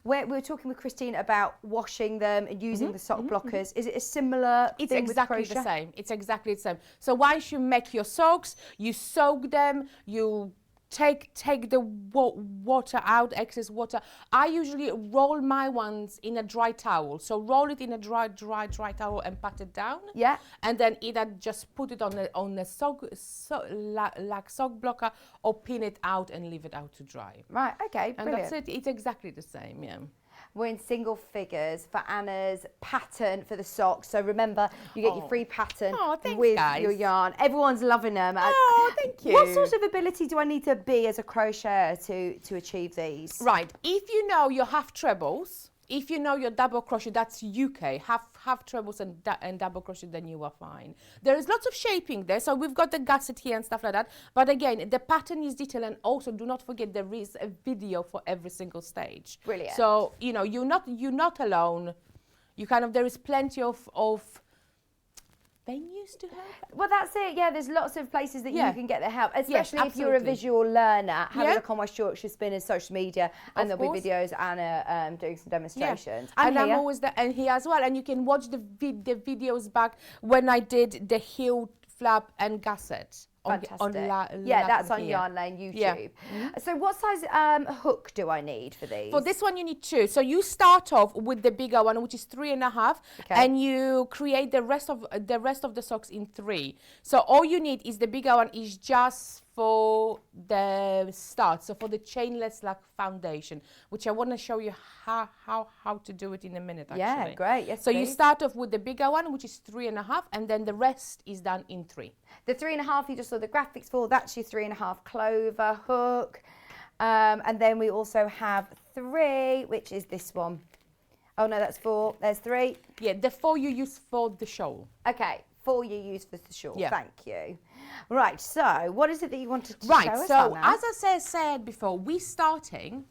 We were talking with Christine about washing them and using the sock blockers. Is it a similar It's thing exactly with crochet? the same. It's exactly the same. So once you make your socks, you soak them, you take the water out, excess water. I usually roll my ones in a dry towel. So roll it in a dry towel and pat it down. Yeah. And then either just put it on the sock blocker or pin it out and leave it out to dry. Right, okay, And brilliant. that's it. It's exactly the same, yeah. We're in single figures for Anna's pattern for the socks. So remember, you get your free pattern with your yarn. Everyone's loving them. Oh, thank you. What sort of ability do I need to be as a crocheter to achieve these? Right. If you know your half trebles, if you know your double crochet, that's UK, half trebles and double crochet, then you are fine. There is lots of shaping there, so we've got the gusset here and stuff like that. But again, the pattern is detailed, and also do not forget there is a video for every single stage. Brilliant. So you know you're not alone. You there is plenty of venues to help. Well, that's it. Yeah, there's lots of places that you can get the help, especially if you're a absolutely. visual learner. Have a look on my Yorkshire Spinners social media, and Of there'll be course. videos, Anna doing some demonstrations. And I'm here. always there, and here as well. And you can watch the videos back when I did the heel flap and gusset. Fantastic. That's on Yarn Lane YouTube. Yeah. So what size hook do I need for these? For this one, you need 2. So you start off with the bigger one, which is 3.5, and you create the rest of the socks in 3. So all you need is the bigger one is just for the start. So for the chainless foundation, which I want to show you how to do it in a minute. Actually. Yeah, great. Yes, so please. you start off with the bigger one, which is 3.5, and then the rest is done in 3. The 3.5 you just saw the graphics for, that's your 3.5 clover hook. And then we also have 3, which is this one. Oh no, that's 4. There's 3. Yeah, the 4 you use for the shawl. Okay, 4 you use for the shawl. Yeah. Thank you. Right, so what is it that you wanted to show us, So Anna? as I said before, we're starting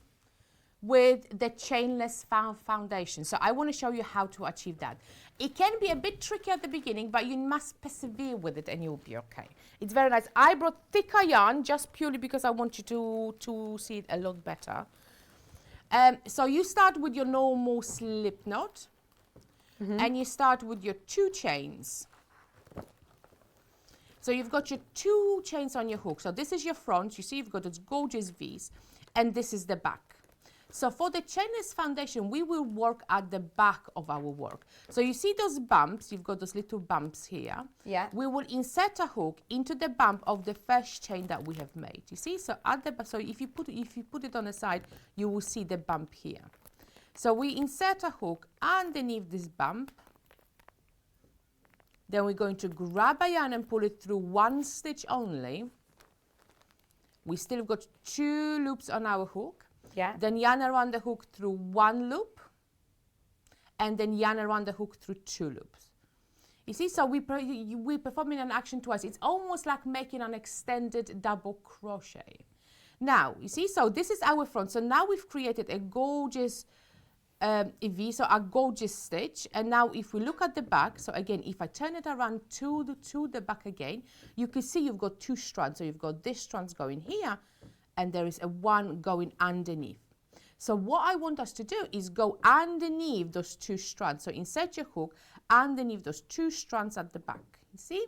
with the chainless foundation. So I want to show you how to achieve that. It can be a bit tricky at the beginning, but you must persevere with it and you'll be okay. It's very nice. I brought thicker yarn just purely because I want you to see it a lot better. So you start with your normal slip knot, and you start with your 2 chains. So you've got your 2 chains on your hook. So this is your front. You see you've got those gorgeous V's, and this is the back. So for the chainless foundation, we will work at the back of our work. So you see those bumps, you've got those little bumps here. Yeah. We will insert a hook into the bump of the first chain that we have made. You see, so if you put it on the side, you will see the bump here. So we insert a hook underneath this bump. Then we're going to grab a yarn and pull it through 1 stitch only. We still got 2 loops on our hook. Yeah. Then yarn around the hook through 1 loop, and then yarn around the hook through 2 loops. You see, so we're performing an action twice. It's almost like making an extended double crochet. Now, you see, so this is our front. So now we've created a gorgeous V, so a gorgeous stitch. And now if we look at the back, so again, if I turn it around to the back again, you can see you've got 2 strands. So you've got this strands going here, and there is a 1 going underneath. So what I want us to do is go underneath those 2 strands. So insert your hook underneath those 2 strands at the back. You see?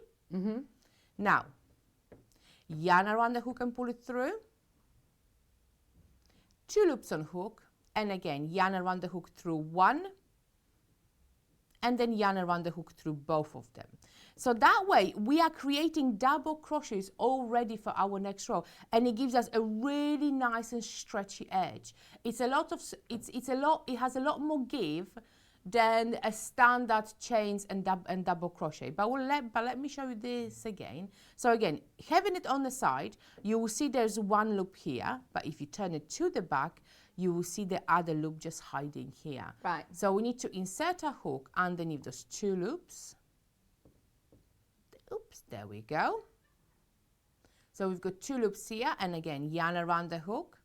Now, yarn around the hook and pull it through. 2 loops on hook, and again, yarn around the hook through 1, and then yarn around the hook through both of them. So that way we are creating double crochets already for our next row, and it gives us a really nice and stretchy edge. It has a lot more give than a standard chains and double crochet. But let me show you this again. So again, having it on the side, you will see there's 1 loop here, but if you turn it to the back, you will see the other loop just hiding here. Right. So we need to insert a hook underneath those 2 loops. Oops, there we go. So we've got 2 loops here, and again, yarn around the hook.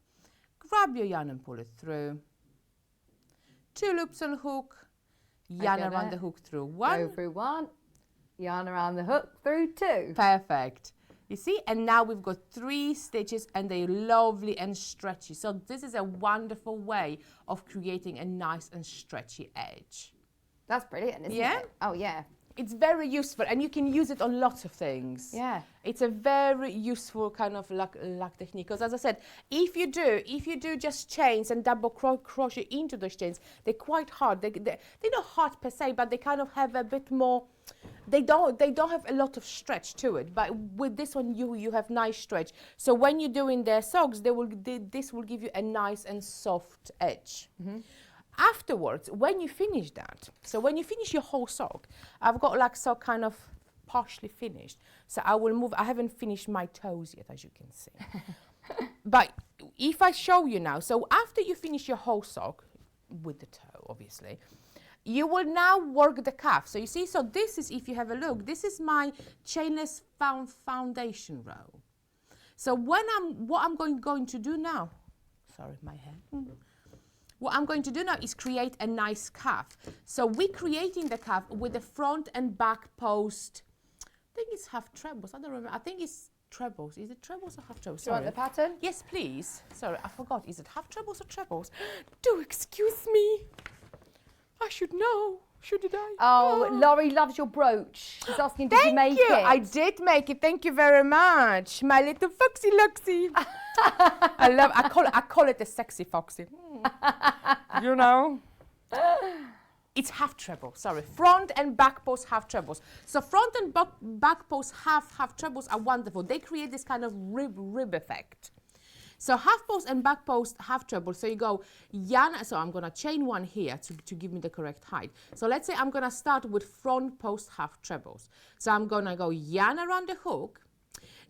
Grab your yarn and pull it through. 2 loops on hook, yarn around the hook through 1. Go through 1, yarn around the hook through 2. Perfect. You see, and now we've got 3 stitches, and they're lovely and stretchy. So this is a wonderful way of creating a nice and stretchy edge. That's brilliant, isn't Yeah? it? Oh, yeah. It's very useful, and you can use it on lots of things. Yeah. It's a very useful kind of like technique. Because as I said, if you do just chains and double crochet into those chains, they're quite hard. They're not hard per se, but they kind of have a bit more. They don't have a lot of stretch to it. But with this one, you have nice stretch. So when you're doing their socks, this will give you a nice and soft edge. Afterwards, when you finish that, so when you finish your whole sock, I've got like so kind of partially finished. So I will move, I haven't finished my toes yet, as you can see. But if I show you now, so after you finish your whole sock, with the toe, obviously, you will now work the calf. So you see, so this is, if you have a look, this is my chainless foundation row. So what I'm going to do now, sorry, my hair. What I'm going to do now is create a nice calf. So we're creating the calf with the front and back post. I think it's half trebles. I don't remember. I think it's trebles. Is it trebles or half trebles? Do you want the pattern? Yes, please. Sorry, I forgot. Is it half trebles or trebles? Do excuse me. I should know. Shouldn't I? Oh, Laurie loves your brooch. She's asking, did you make it? I did make it. Thank you very much. My little foxy Luxy. I call it a sexy foxy. You know? It's half treble, sorry. Front and back post half trebles. So front and back post half trebles are wonderful. They create this kind of rib effect. So half post and back post half treble. So you go yarn. So I'm gonna chain one here to give me the correct height. So let's say I'm gonna start with front post half trebles. So I'm gonna go yarn around the hook.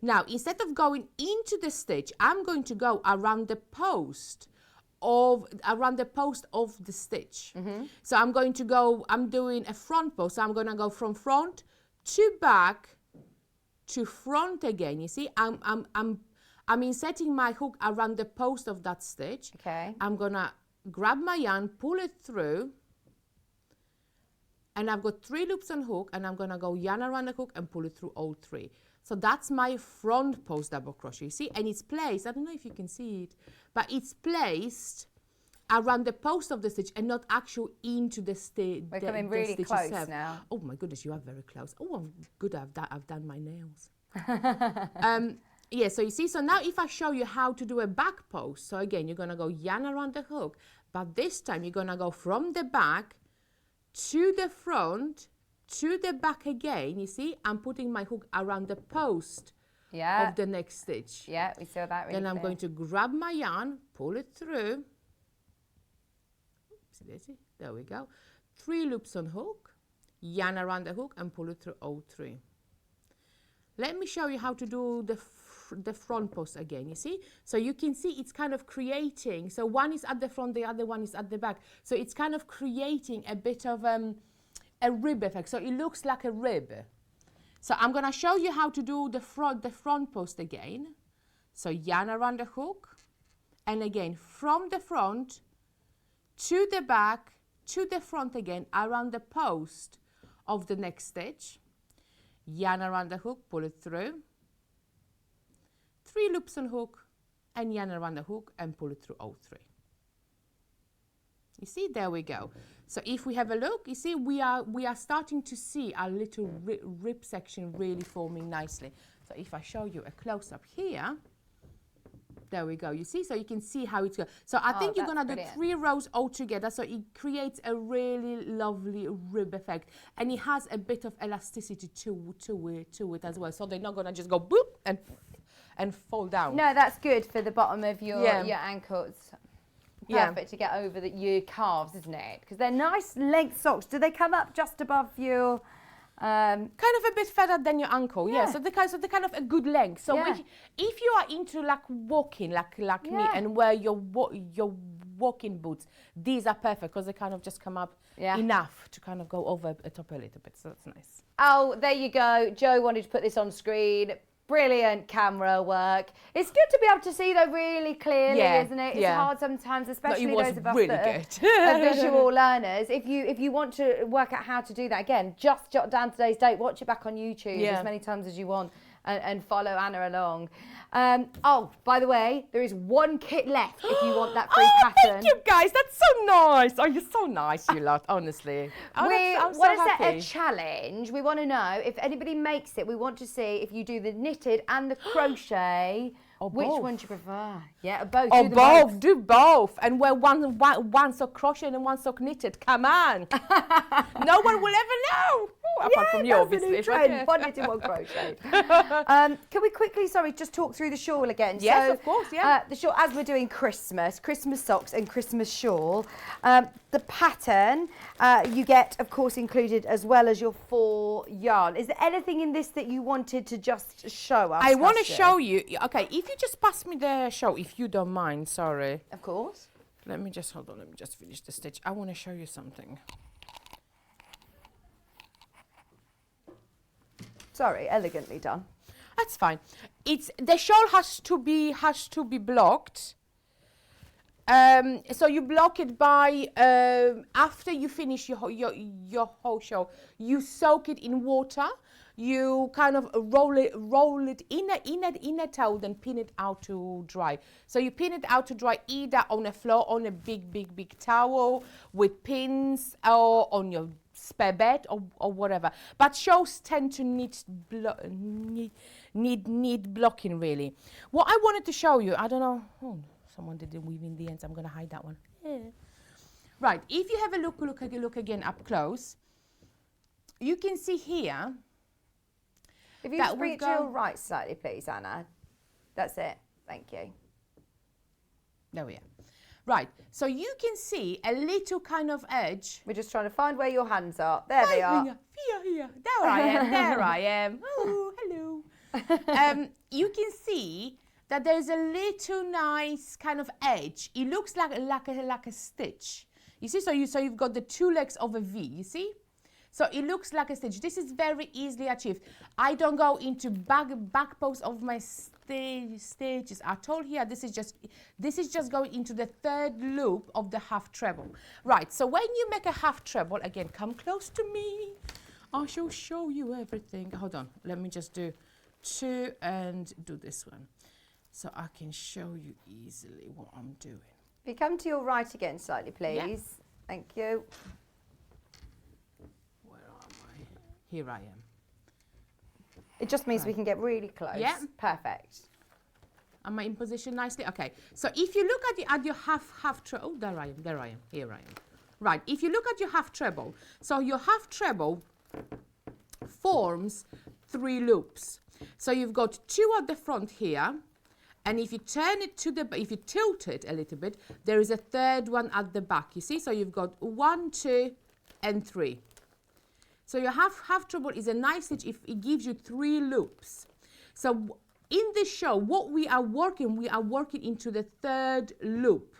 Now instead of going into the stitch, I'm going to go around the post of the stitch. So I'm going to go, I'm doing a front post. So I'm gonna go from front to back to front again. You see, I'm inserting my hook around the post of that stitch. Okay. I'm gonna grab my yarn, pull it through, and I've got 3 loops on hook, and I'm gonna go yarn around the hook and pull it through all 3. So that's my front post double crochet, you see, and it's placed, I don't know if you can see it, but it's placed around the post of the stitch and not actually into the stitch. We're coming really close itself. now. Oh my goodness, you are very close. Oh, I'm good, I've done my nails. Yeah, so you see, so now if I show you how to do a back post, so again, you're gonna go yarn around the hook, but this time you're gonna go from the back to the front, to the back again, you see, I'm putting my hook around the post of the next stitch. Yeah, we saw that really Then I'm going to grab my yarn, pull it through, there we go, 3 loops on hook, yarn around the hook and pull it through all 3. Let me show you how to do the front post again, you see? So you can see it's kind of creating, so one is at the front, the other one is at the back. So it's kind of creating a bit of a rib effect. So it looks like a rib. So I'm gonna show you how to do the front post again. So yarn around the hook, and again, from the front to the back, to the front again, around the post of the next stitch. Yarn around the hook, pull it through, 3 loops on hook, and yarn around the hook and pull it through all 3. You see, there we go. So if we have a look, you see, we are starting to see our little rib section really forming nicely. So if I show you a close-up here, there we go. You see, so you can see how it's going. So I think you're going to do 3 rows all together, so it creates a really lovely rib effect, and it has a bit of elasticity to it as well. So they're not going to just go boop and fall down. No, that's good for the bottom of your ankles. Perfect to get over your calves, isn't it? Because they're nice length socks. Do they come up just above your... kind of a bit further than your ankle, yeah. So they're kind of a good length. So if you are into like walking, like me, and wear your walking boots, these are perfect because they kind of just come up enough to kind of go over the top a little bit. So that's nice. Oh, there you go. Joe wanted to put this on screen. Brilliant camera work. It's good to be able to see though really clearly, isn't it? It's hard sometimes, especially those of us that are visual learners. If you want to work out how to do that, again, just jot down today's date, watch it back on YouTube as many times as you want, and follow Anna along. Oh, by the way, there is 1 kit left if you want that free pattern. Thank you guys, that's so nice. Oh, you're so nice, you lot, honestly. We want to set a challenge. We want to know if anybody makes it. We want to see if you do the knitted and the crochet. Which one do you prefer? Yeah, both. Do both. And wear one sock crochet and one sock knitted. Come on. No one will ever know. Apart from you, that's obviously. the new trend. One knitting, one crochet. Can we quickly, just talk through the shawl again? Yes, so, of course, yeah. The shawl, as we're doing Christmas socks and Christmas shawl, the pattern you get, of course, included as well as your 4 yarn. Is there anything in this that you wanted to just show us? I want to show you. Okay, if you just pass me the shawl, if you don't mind, sorry. Of course. Let me just, hold on, let me just finish the stitch. I want to show you something. Sorry, elegantly done. That's fine. It's the shawl has to be blocked. So you block it by after you finish your whole shawl. You soak it in water. You kind of roll it in a towel, then pin it out to dry. So you pin it out to dry either on a floor, on a big towel with pins, or on your spare bed or whatever. But shawls tend to need blocking really. What I wanted to show you, I don't know. Oh, someone didn't weave in the end, so I'm going to hide that one. Yeah. Right, if you have a look again up close, you can see here. If you just bring it to your right slightly, please, Anna. That's it. Thank you. There we are. Right, so you can see a little kind of edge. We're just trying to find where your hands are. There they are. Here. There I am. Oh, hello. You can see that there's a little nice kind of edge. It looks like a stitch. You see, so you've got the 2 legs of a V, you see? So it looks like a stitch. This is very easily achieved. I don't go into back post of my stitches at all here. This is just going into the 3rd loop of the half treble. Right, so when you make a half treble, again, come close to me. I shall show you everything. Hold on, let me just do 2 and do this one. So I can show you easily what I'm doing. If you come to your right again slightly, please. Yeah. Thank you. Where am I? Here I am. It just means we can get really close. Yeah. Perfect. Am I in position nicely? Okay. So if you look at your half treble, oh, there I am, here I am. Right, if you look at your half treble, so your half treble forms 3 loops. So you've got 2 at the front here, and if you turn it if you tilt it a little bit, there is a 3rd one at the back, you see? So you've got 1, 2, and 3. So your half treble is a nice stitch if it gives you 3 loops. So in this show, what we are working into the 3rd loop.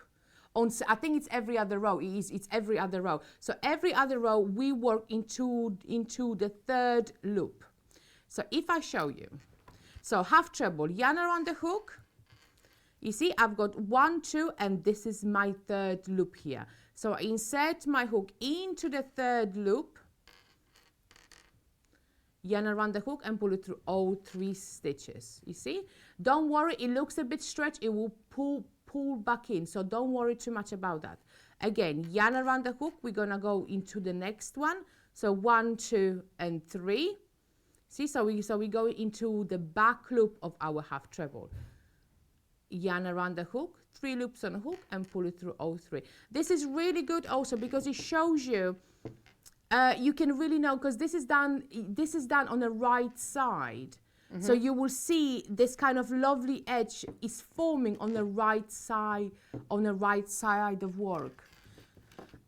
I think it's every other row. It's every other row. So every other row we work into the 3rd loop. So if I show you, so half treble, yarn around the hook. You see, I've got 1, 2, and this is my 3rd loop here. So I insert my hook into the 3rd loop, yarn around the hook, and pull it through all 3 stitches. You see, don't worry, it looks a bit stretched, it will pull back in, so don't worry too much about that. Again, yarn around the hook, we're gonna go into the next one. So 1, 2, and 3. See, so we go into the back loop of our half treble. Yarn around the hook, 3 loops on a hook, and pull it through all 3. This is really good also because it shows you, you can really know, because this is done on the right side. Mm-hmm. So you will see this kind of lovely edge is forming on the right side of work.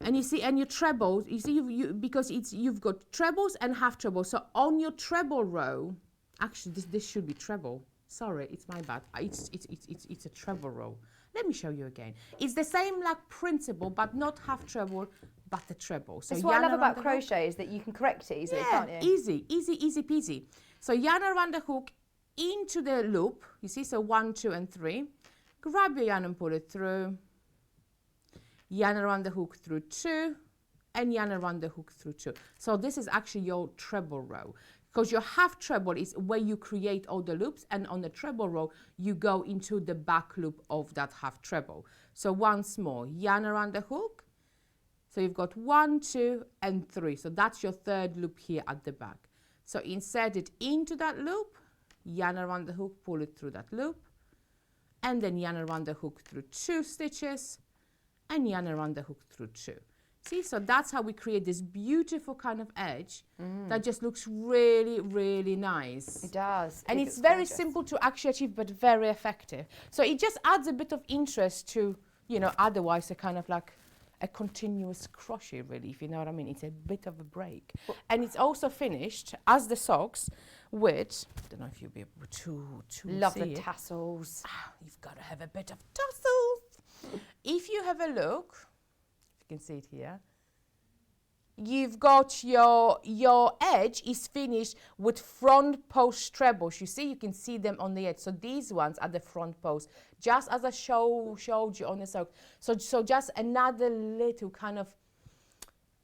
And you see, and your trebles, you see, because you've got trebles and half trebles. So on your treble row, actually this should be treble. Sorry, it's my bad. It's a treble row. Let me show you again. It's the same like principle, but not half treble, but the treble. So that's what I love about crochet is that you can correct it easily, can't you? Easy peasy. So yarn around the hook into the loop. You see, so 1, 2, and 3. Grab your yarn and pull it through. Yarn around the hook through 2, and yarn around the hook through 2. So this is actually your treble row, because your half treble is where you create all the loops, and on the treble row you go into the back loop of that half treble. So once more, yarn around the hook. So you've got 1, 2, and 3. So that's your 3rd loop here at the back. So insert it into that loop, yarn around the hook, pull it through that loop, and then yarn around the hook through 2 stitches, and yarn around the hook through 2. See, so that's how we create this beautiful kind of edge that just looks really, really nice. It does. And It it's looks very gorgeous. simple to actually achieve, but very effective. So it just adds a bit of interest to, you know, otherwise a kind of like a continuous crochet, really, if you know what I mean. It's a bit of a break. And it's also finished, as the socks, with, I don't know if you'll be able to Love see the it. tassels. You've got to have a bit of tassels. If you have a look, you can see it here, you've got your edge is finished with front post trebles. You see, you can see them on the edge. So these ones are the front post, just as I showed you on the sock. So just another little kind of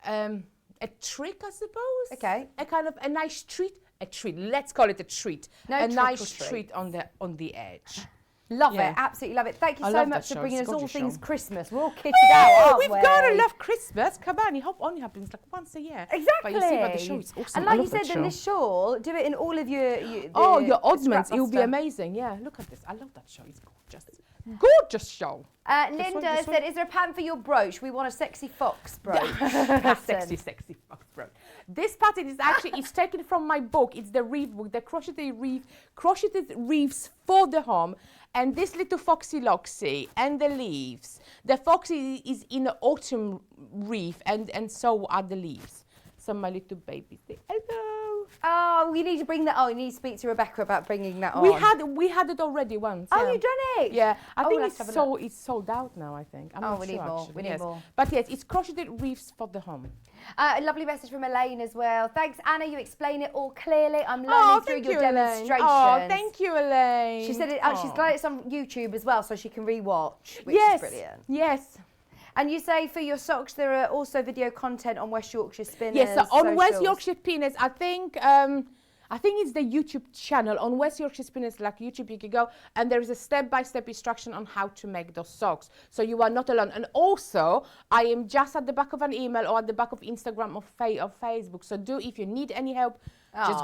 a trick, I suppose. Okay. A kind of a nice treat. A treat. Let's call it a treat. No a trick or nice treat. treat on the edge. Love Yeah. it, absolutely love it. Thank you I so love much that for show. bringing It's us a all gorgeous things show. Christmas. We're all kitted out, aren't We've we? got to love Christmas. Come on, it only happens like once a year. Exactly. But you see, but the show is awesome. And I like you love that said, then show. this shawl, do it in all of your Oh, your the oddments, it will be Scrapbuster. amazing. Yeah, look at this. I love that show. It's gorgeous. Gorgeous show. Linda this said, is there a pattern for your brooch? We want a sexy fox brooch. Sexy fox brooch. This pattern is actually, it's taken from my book. It's the reef book, the Crocheted Reefs for the Home. And this little foxy loxy and the leaves. The foxy is in the autumn reef, and so are the leaves. So my little babies say hello. Oh, you need to bring that on. You need to speak to Rebecca about bringing that on. We had it already once. Oh, yeah. you've done it? Yeah, I Oh, think let's it's have a look. it's sold out now, I think. I'm not we sure, need more. actually, We need yes. more. But yes, it's Crocheted Reefs for the Home. A lovely message from Elaine as well. Thanks, Anna. You explain it all clearly. I'm learning through your demonstrations. Oh, thank you, Elaine. She said she's glad it's on YouTube as well, so she can rewatch, which yes, is brilliant. Yes. And you say for your socks, there are also video content on West Yorkshire Spinners. Yes, so on West socials. Yorkshire Spinners, I think it's the YouTube channel. On West Yorkshire Spinners, like YouTube, you can go and there is a step-by-step instruction on how to make those socks. So you are not alone. And also, I am just at the back of an email or at the back of Instagram or Facebook. So if you need any help, bless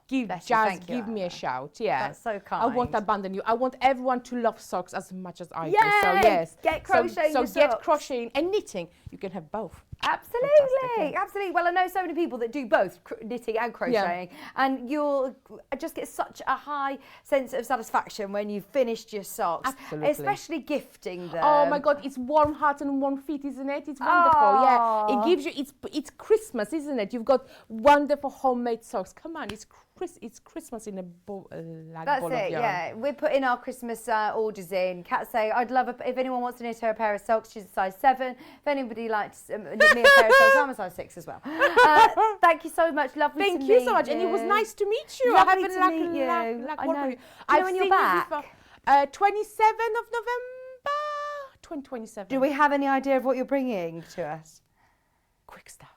you. Thank you, give me a Anna. shout. Yeah, That's so I won't kind. abandon you. I want everyone to love socks as much as I do. So Yay! yes, Get crocheting So your get socks. crocheting and knitting. You can have both. Absolutely, Fantastic, yeah. absolutely. Well, I know so many people that do both knitting and crocheting, and you'll just get such a high sense of satisfaction when you've finished your socks, Absolutely. especially gifting them. Oh my God, it's warm heart and warm feet, isn't it? It's wonderful. Yeah, it gives you. It's Christmas, isn't it? You've got wonderful homemade socks. Come on, it's Christmas in a ball That's of it, yarn. yeah. We're putting our Christmas orders in. Kat say, I'd love if anyone wants to knit her a pair of socks, she's a size 7. If anybody likes knit me a pair of socks, I'm a size 6 as well. Thank you so much. Lovely to Thank meet you so much, and it was nice to meet you. Lovely I haven't to meet you. I know. worked with Do you know I've when you're seen back? you before. 27th of November, 2027. Do we have any idea of what you're bringing to us? Quick stuff.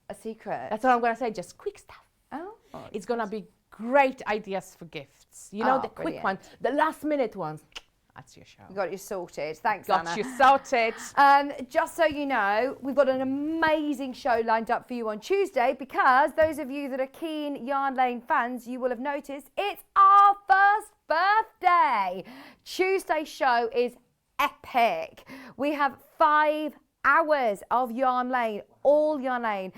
A secret? That's what I'm gonna say. Just quick stuff. Oh. It's gonna be great ideas for gifts. You know, Oh, the quick brilliant. ones, the last minute ones. That's your show. We got you sorted. Thanks, Got Anna. you sorted. Just so you know, we've got an amazing show lined up for you on Tuesday because those of you that are keen Yarn Lane fans, you will have noticed it's our first birthday. Tuesday's show is epic. We have 5 hours of Yarn Lane, all Yarn Lane.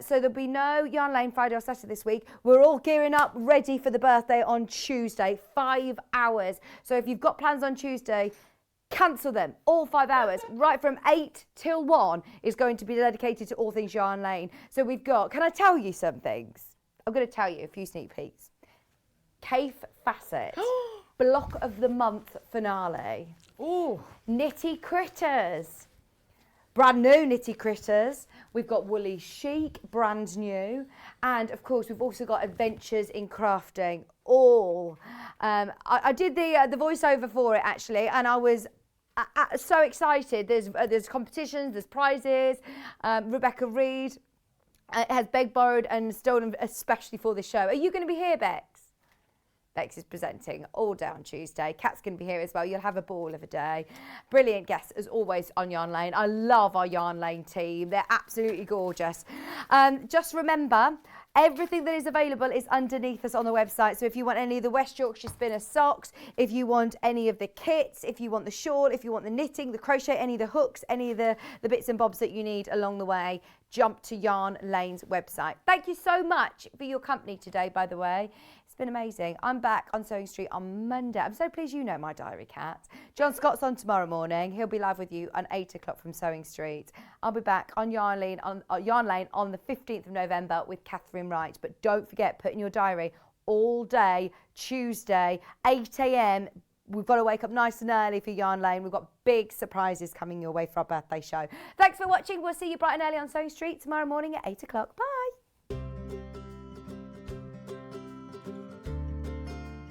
So there'll be no Yarn Lane Friday or Saturday this week. We're all gearing up, ready for the birthday on Tuesday, 5 hours. So if you've got plans on Tuesday, cancel them, all 5 hours, right from 8 till 1 is going to be dedicated to all things Yarn Lane. So we've got, can I tell you some things? I'm going to tell you a few sneak peeks. Cafe Facet, block of the month finale. Oh, Nitty Critters. Brand new Nitty Critters. We've got Woolly Chic, brand new. And of course, we've also got Adventures in Crafting. All. I did the voiceover for it actually, and I was so excited. There's competitions, there's prizes. Rebecca Reed has begged, borrowed, and stolen especially for this show. Are you going to be here, Bex? Bex is presenting all day on Tuesday. Kat's going to be here as well. You'll have a ball of a day. Brilliant guests, as always, on Yarn Lane. I love our Yarn Lane team. They're absolutely gorgeous. Just remember, Everything that is available is underneath us on the website. So if you want any of the West Yorkshire Spinner socks, if you want any of the kits, if you want the shawl, if you want the knitting, the crochet, any of the hooks, any of the bits and bobs that you need along the way, jump to Yarn Lane's website. Thank you so much for your company today, by the way. It's been amazing. I'm back on Sewing Street on Monday. I'm so pleased you know my diary, Cat. John Scott's on tomorrow morning. He'll be live with you on 8 o'clock from Sewing Street. I'll be back on Yarn Lane on the 15th of November with Catherine Wright. But don't forget, put in your diary all day, Tuesday, 8 a.m. We've got to wake up nice and early for Yarn Lane. We've got big surprises coming your way for our birthday show. Thanks for watching. We'll see you bright and early on Sewing Street tomorrow morning at 8 o'clock. Bye.